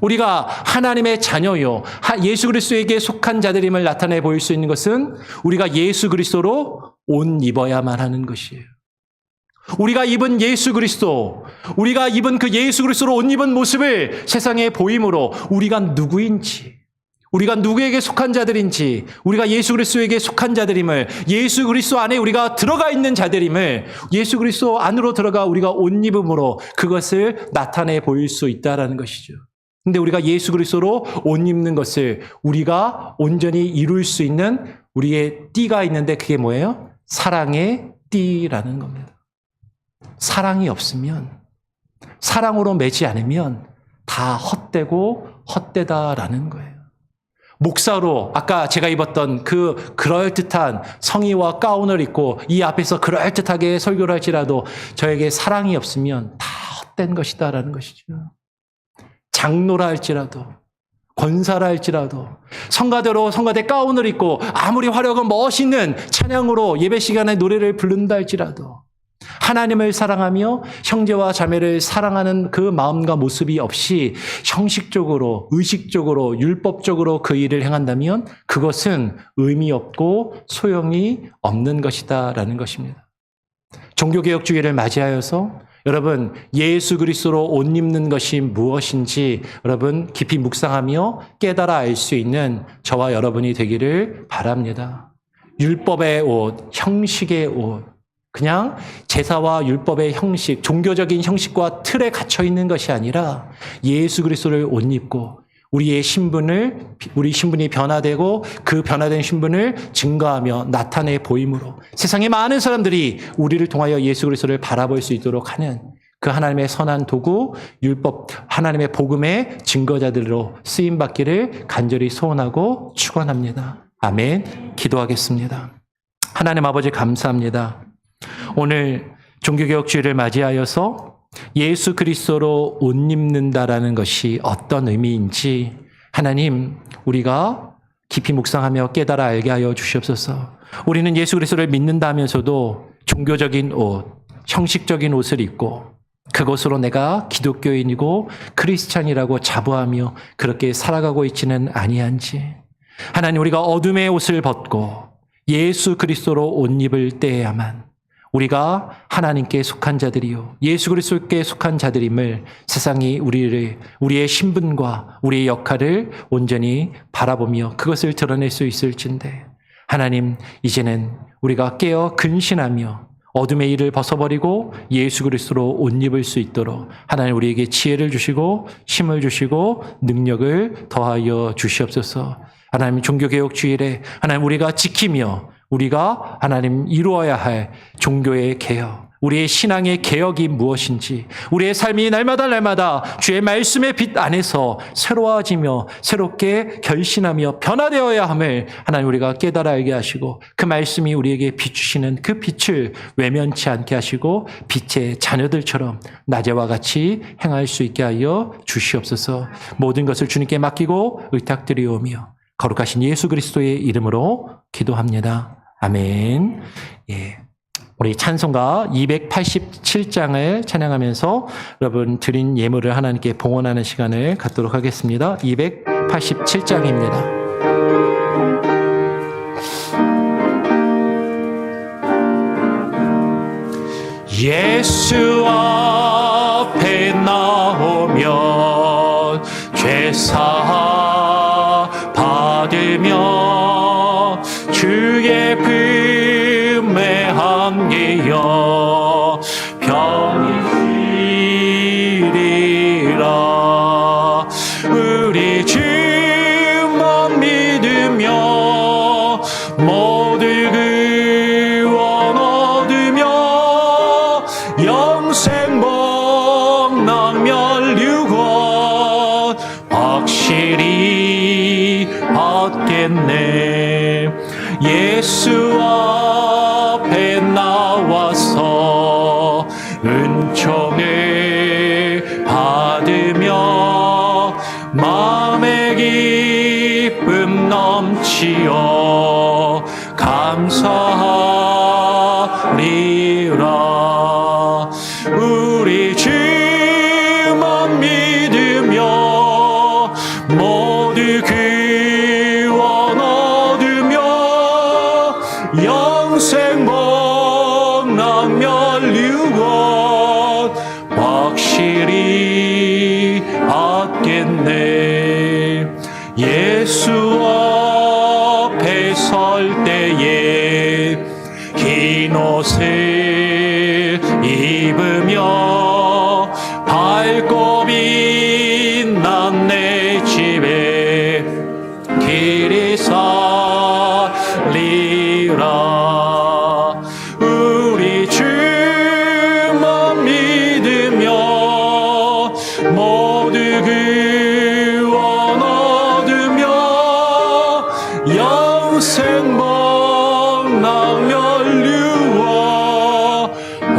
우리가 하나님의 자녀요, 예수 그리스도에게 속한 자들임을 나타내 보일 수 있는 것은 우리가 예수 그리스도로 옷 입어야만 하는 것이에요. 우리가 입은 예수 그리스도, 우리가 입은 그 예수 그리스도로 옷 입은 모습을 세상에 보임으로 우리가 누구인지, 우리가 누구에게 속한 자들인지, 우리가 예수 그리스도에게 속한 자들임을, 예수 그리스도 안에 우리가 들어가 있는 자들임을 예수 그리스도 안으로 들어가 우리가 옷 입음으로 그것을 나타내 보일 수 있다는 것이죠. 근데 우리가 예수 그리스도로 옷 입는 것을 우리가 온전히 이룰 수 있는 우리의 띠가 있는데 그게 뭐예요? 사랑의 띠라는 겁니다. 사랑이 없으면, 사랑으로 매지 않으면 다 헛되고 헛되다라는 거예요. 목사로 아까 제가 입었던 그 그럴듯한 성의와 가운을 입고 이 앞에서 그럴듯하게 설교를 할지라도 저에게 사랑이 없으면 다 헛된 것이다라는 것이죠. 장로라 할지라도 권사라 할지라도 성가대로 성가대 가운을 입고 아무리 화려하고 멋있는 찬양으로 예배 시간에 노래를 부른다 할지라도 하나님을 사랑하며 형제와 자매를 사랑하는 그 마음과 모습이 없이 형식적으로 의식적으로 율법적으로 그 일을 행한다면 그것은 의미 없고 소용이 없는 것이다라는 것입니다. 종교개혁주의를 맞이하여서 여러분 예수 그리스도로 옷 입는 것이 무엇인지 여러분 깊이 묵상하며 깨달아 알 수 있는 저와 여러분이 되기를 바랍니다. 율법의 옷, 형식의 옷, 그냥 제사와 율법의 형식, 종교적인 형식과 틀에 갇혀 있는 것이 아니라 예수 그리스도를 옷 입고 우리 신분이 변화되고 그 변화된 신분을 증거하며 나타내 보임으로 세상의 많은 사람들이 우리를 통하여 예수 그리스도를 바라볼 수 있도록 하는 그 하나님의 선한 도구, 율법, 하나님의 복음의 증거자들로 쓰임받기를 간절히 소원하고 축원합니다. 아멘. 기도하겠습니다. 하나님 아버지 감사합니다. 오늘 종교개혁주의를 맞이하여서 예수 그리스도로 옷 입는다라는 것이 어떤 의미인지 하나님 우리가 깊이 묵상하며 깨달아 알게 하여 주시옵소서. 우리는 예수 그리스도를 믿는다 하면서도 종교적인 옷, 형식적인 옷을 입고 그것으로 내가 기독교인이고 크리스찬이라고 자부하며 그렇게 살아가고 있지는 아니한지 하나님 우리가 어둠의 옷을 벗고 예수 그리스도로 옷 입을 때에야만 우리가 하나님께 속한 자들이요 예수 그리스도께 속한 자들임을 세상이 우리의 신분과 우리의 역할을 온전히 바라보며 그것을 드러낼 수 있을진데 하나님 이제는 우리가 깨어 근신하며 어둠의 일을 벗어버리고 예수 그리스도로 옷 입을 수 있도록 하나님 우리에게 지혜를 주시고 힘을 주시고 능력을 더하여 주시옵소서. 하나님 종교개혁 주일에 하나님 우리가 지키며 우리가 하나님 이루어야 할 종교의 개혁, 우리의 신앙의 개혁이 무엇인지, 우리의 삶이 날마다 주의 말씀의 빛 안에서 새로워지며 새롭게 결신하며 변화되어야 함을 하나님 우리가 깨달아 알게 하시고 그 말씀이 우리에게 비추시는 그 빛을 외면치 않게 하시고 빛의 자녀들처럼 낮에와 같이 행할 수 있게 하여 주시옵소서. 모든 것을 주님께 맡기고 의탁드리오며 거룩하신 예수 그리스도의 이름으로 기도합니다. 아멘. 예. 우리 찬송가 287장을 찬양하면서 여러분 드린 예물을 하나님께 봉헌하는 시간을 갖도록 하겠습니다. 287장입니다. 예수 앞에 나오면 죄사 받으며 주의 품에 안기어 병이 쉬리라. 우리 주만 믿으며 모두 구원 얻으며 영생 복락 멸류관 확실히 받겠네. 예수 앞에 나와서 은총을 받으며 마음의 기쁨 넘치어 감사하리라. 우리 주만 믿으며 모두 구원 얻으며 영생 복락 멸류관 확실히 받겠네. 예수 앞에 설 때에 흰 옷을 입으며 밝고 빛난 내 집에 길이 살리라. 우리 주만 믿으며 모두 구원 얻으며 영생 복락 멸류관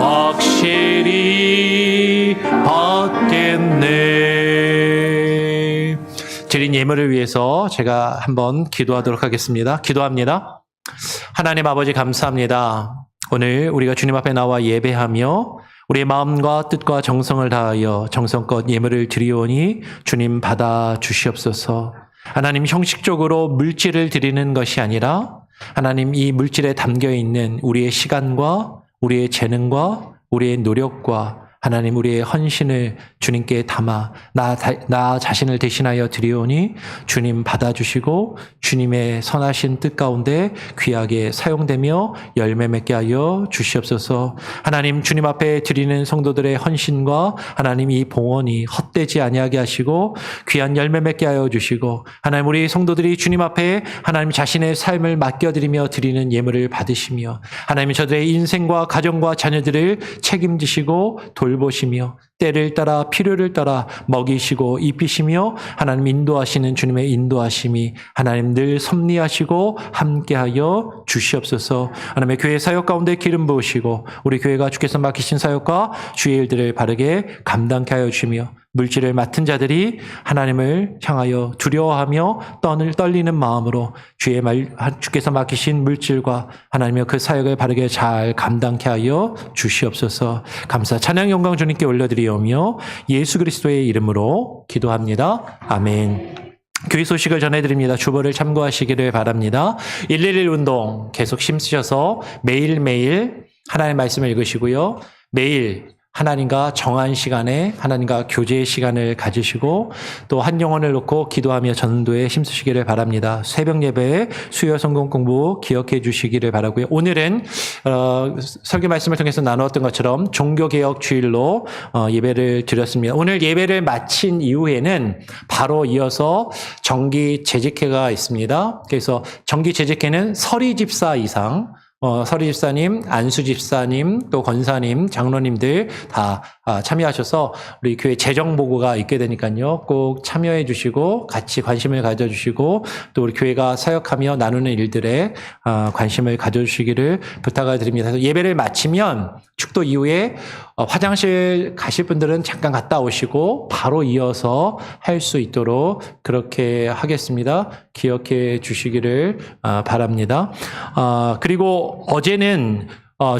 확실히 받겠네. 드린 예물을 위해서 제가 한번 기도하도록 하겠습니다. 기도합니다. 하나님 아버지 감사합니다. 오늘 우리가 주님 앞에 나와 예배하며 우리의 마음과 뜻과 정성을 다하여 정성껏 예물을 드리오니 주님 받아 주시옵소서. 하나님 형식적으로 물질을 드리는 것이 아니라 하나님 이 물질에 담겨 있는 우리의 시간과 우리의 재능과 우리의 노력과 하나님 우리의 헌신을 주님께 담아 나 자신을 대신하여 드리오니 주님 받아주시고 주님의 선하신 뜻 가운데 귀하게 사용되며 열매 맺게 하여 주시옵소서. 하나님 주님 앞에 드리는 성도들의 헌신과 하나님 이 봉헌이 헛되지 아니하게 하시고 귀한 열매 맺게 하여 주시고 하나님 우리 성도들이 주님 앞에 하나님 자신의 삶을 맡겨드리며 드리는 예물을 받으시며 하나님 저들의 인생과 가정과 자녀들을 책임지시고 돌보시며 때를 따라 필요를 따라 먹이시고 입히시며 하나님 인도하시는 주님의 인도하심이 하나님 늘 섭리하시고 함께하여 주시옵소서. 하나님의 교회 사역 가운데 기름 부으시고 우리 교회가 주께서 맡기신 사역과 주의 일들을 바르게 감당케 하여 주시며 물질을 맡은 자들이 하나님을 향하여 두려워하며 떨리는 마음으로 주께서 맡기신 물질과 하나님의 그 사역을 바르게 잘 감당케 하여 주시옵소서. 감사 찬양 영광 주님께 올려드리오며 예수 그리스도의 이름으로 기도합니다. 아멘. 교회 소식을 전해드립니다. 주보를 참고하시기를 바랍니다. 111 운동 계속 힘쓰셔서 매일매일 하나님의 말씀을 읽으시고요. 매일 하나님과 정한 시간에 하나님과 교제의 시간을 가지시고 또 한 영혼을 놓고 기도하며 전도에 힘쓰시기를 바랍니다. 새벽 예배에 수요 성경 공부 기억해 주시기를 바라고요. 오늘은 설교 말씀을 통해서 나누었던 것처럼 종교개혁 주일로 예배를 드렸습니다. 오늘 예배를 마친 이후에는 바로 이어서 정기 재직회가 있습니다. 그래서 정기 재직회는 서리 집사 이상 서리 집사님, 안수 집사님, 또 권사님, 장로님들 다 참여하셔서 우리 교회 재정 보고가 있게 되니까요. 꼭 참여해 주시고 같이 관심을 가져주시고 또 우리 교회가 사역하며 나누는 일들에 관심을 가져주시기를 부탁을 드립니다. 그래서 예배를 마치면 축도 이후에 화장실 가실 분들은 잠깐 갔다 오시고 바로 이어서 할 수 있도록 그렇게 하겠습니다. 기억해 주시기를 바랍니다. 그리고 어제는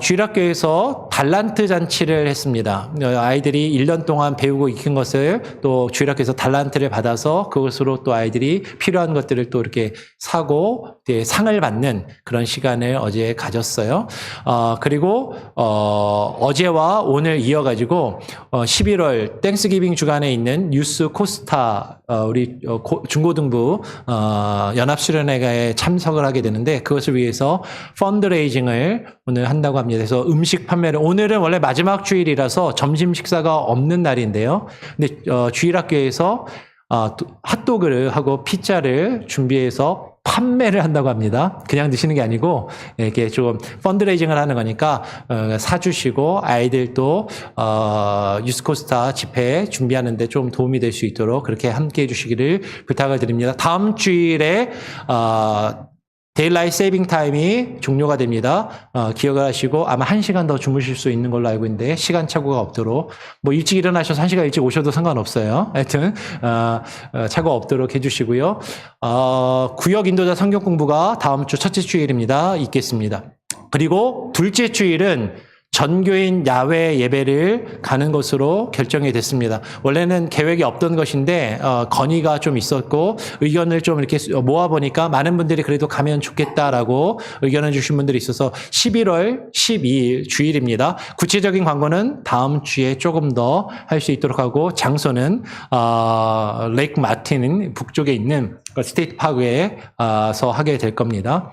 주일학교에서 달란트 잔치를 했습니다. 아이들이 1년 동안 배우고 익힌 것을 또 주일학교에서 달란트를 받아서 그것으로 또 아이들이 필요한 것들을 또 이렇게 사고 상을 받는 그런 시간을 어제 가졌어요. 그리고 어제와 오늘 이어가지고 11월 땡스기빙 주간에 있는 뉴스 코스타 우리 중고등부 연합수련회에 참석을 하게 되는데 그것을 위해서 펀드레이징을 오늘 한다고 합니다. 그래서 음식 판매를 오늘은 원래 마지막 주일이라서 점심 식사가 없는 날인데요. 근데 주일학교에서 핫도그를 하고 피자를 준비해서 판매를 한다고 합니다. 그냥 드시는 게 아니고 이렇게 좀 펀드레이징을 하는 거니까 사주시고 아이들도 유스코스타 집회 준비하는데 좀 도움이 될 수 있도록 그렇게 함께해 주시기를 부탁을 드립니다. 다음 주일에 데일라이트 세이빙 타임이 종료가 됩니다. 기억을 하시고 아마 1시간 더 주무실 수 있는 걸로 알고 있는데 시간 착오가 없도록 뭐 일찍 일어나셔서 1시간 일찍 오셔도 상관없어요. 하여튼 착오 없도록 해주시고요. 구역 인도자 성경 공부가 다음 주 첫째 주일입니다. 있겠습니다. 그리고 둘째 주일은 전교인 야외 예배를 가는 것으로 결정이 됐습니다. 원래는 계획이 없던 것인데 건의가 좀 있었고 의견을 좀 이렇게 모아보니까 많은 분들이 그래도 가면 좋겠다라고 의견을 주신 분들이 있어서 11월 12일 주일입니다. 구체적인 광고는 다음 주에 조금 더 할 수 있도록 하고 장소는 레이크 마틴 북쪽에 있는 스테이트 파크에서 하게 될 겁니다.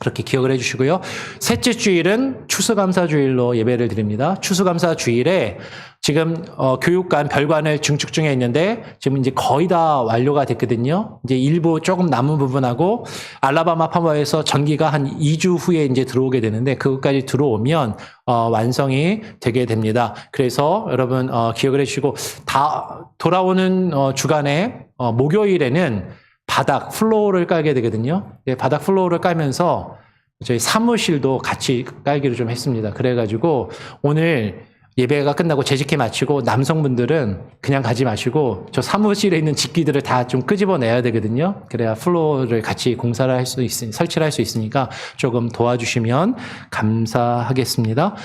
그렇게 기억을 해주시고요. 셋째 주일은 추수감사 주일로 예배를 드립니다. 추수감사 주일에 지금 교육관 별관을 증축 중에 있는데 지금 이제 거의 다 완료가 됐거든요. 이제 일부 조금 남은 부분하고 알라바마 파머에서 전기가 한 2주 후에 이제 들어오게 되는데 그것까지 들어오면 완성이 되게 됩니다. 그래서 여러분 기억을 해주시고 다 돌아오는 주간에 목요일에는 바닥 플로어를 깔게 되거든요. 바닥 플로어를 깔면서 저희 사무실도 같이 깔기로 좀 했습니다. 그래가지고 오늘 예배가 끝나고 재직회 마치고 남성분들은 그냥 가지 마시고 저 사무실에 있는 집기들을 다 좀 끄집어내야 되거든요. 그래야 플로어를 같이 공사를 할 수 설치를 할 수 있으니까 조금 도와주시면 감사하겠습니다.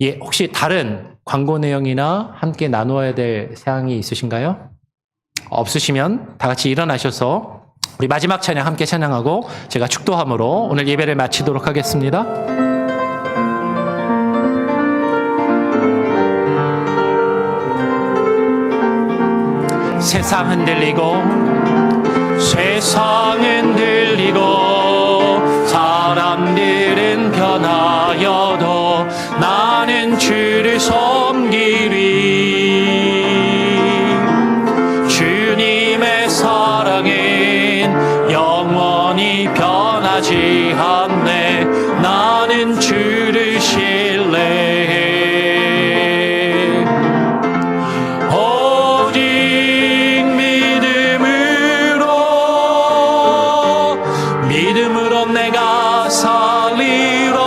예, 혹시 다른 광고 내용이나 함께 나누어야 될 사항이 있으신가요? 없으시면 다 같이 일어나셔서 우리 마지막 찬양 함께 찬양하고 제가 축도함으로 오늘 예배를 마치도록 하겠습니다. 세상 흔들리고 사람들은 변하여도 나는 주를 섬기리. 주님의 사랑은 영원히 변하지 않네. 나는 주를 신뢰해. 오직 믿음으로 내가 살리라.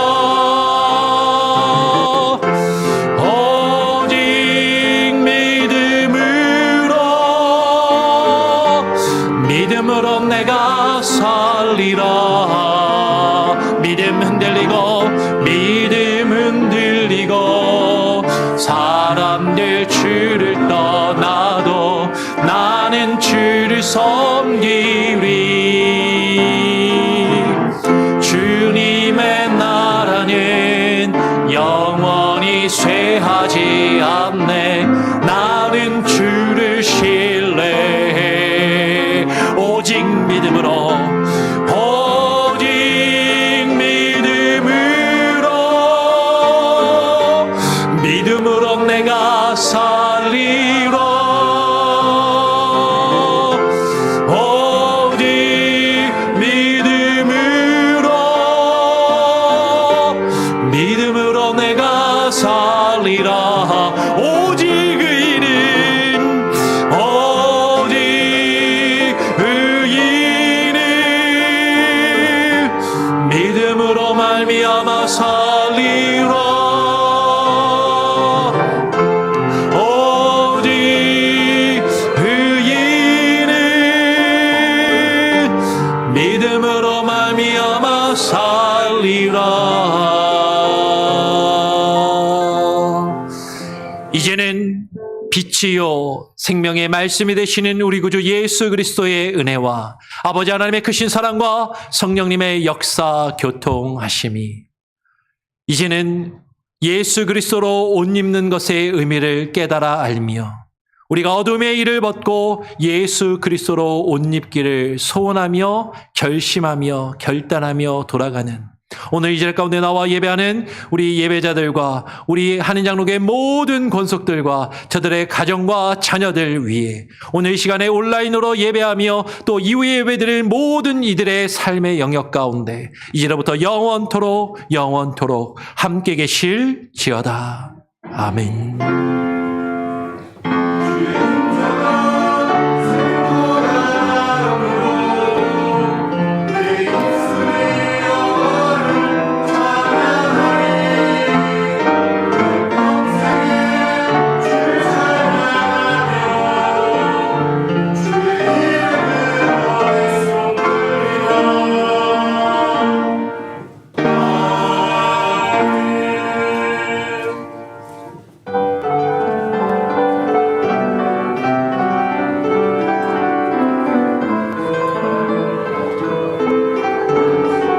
오직 믿음으로 내가 살리라. 믿음 흔들리고 사람들 주를 떠나도 나는 주를 섬기리. 주님의 나라는 영원 쇠하지 않네. 나는 주를 신뢰해. 오직 믿음으로, 오직 믿음으로 내가 살리라. 오직 믿음으로 내가 살리라. 오직 의인은, 오직 의인은 믿음으로 말미암아 살리라. 오직 의인은 믿음으로 말미암아 살리라. 이제는 빛이요 생명의 말씀이 되시는 우리 구주 예수 그리스도의 은혜와 아버지 하나님의 크신 사랑과 성령님의 역사 교통하심이 이제는 예수 그리스도로 옷 입는 것의 의미를 깨달아 알며 우리가 어둠의 일을 벗고 예수 그리스도로 옷 입기를 소원하며 결심하며 결단하며 돌아가는 오늘 이 자리 가운데 나와 예배하는 우리 예배자들과 우리 한인 장로교의 모든 권속들과 저들의 가정과 자녀들 위해 오늘 이 시간에 온라인으로 예배하며 또 이후에 예배드릴 모든 이들의 삶의 영역 가운데 이제로부터 영원토록 함께 계실지어다. 아멘.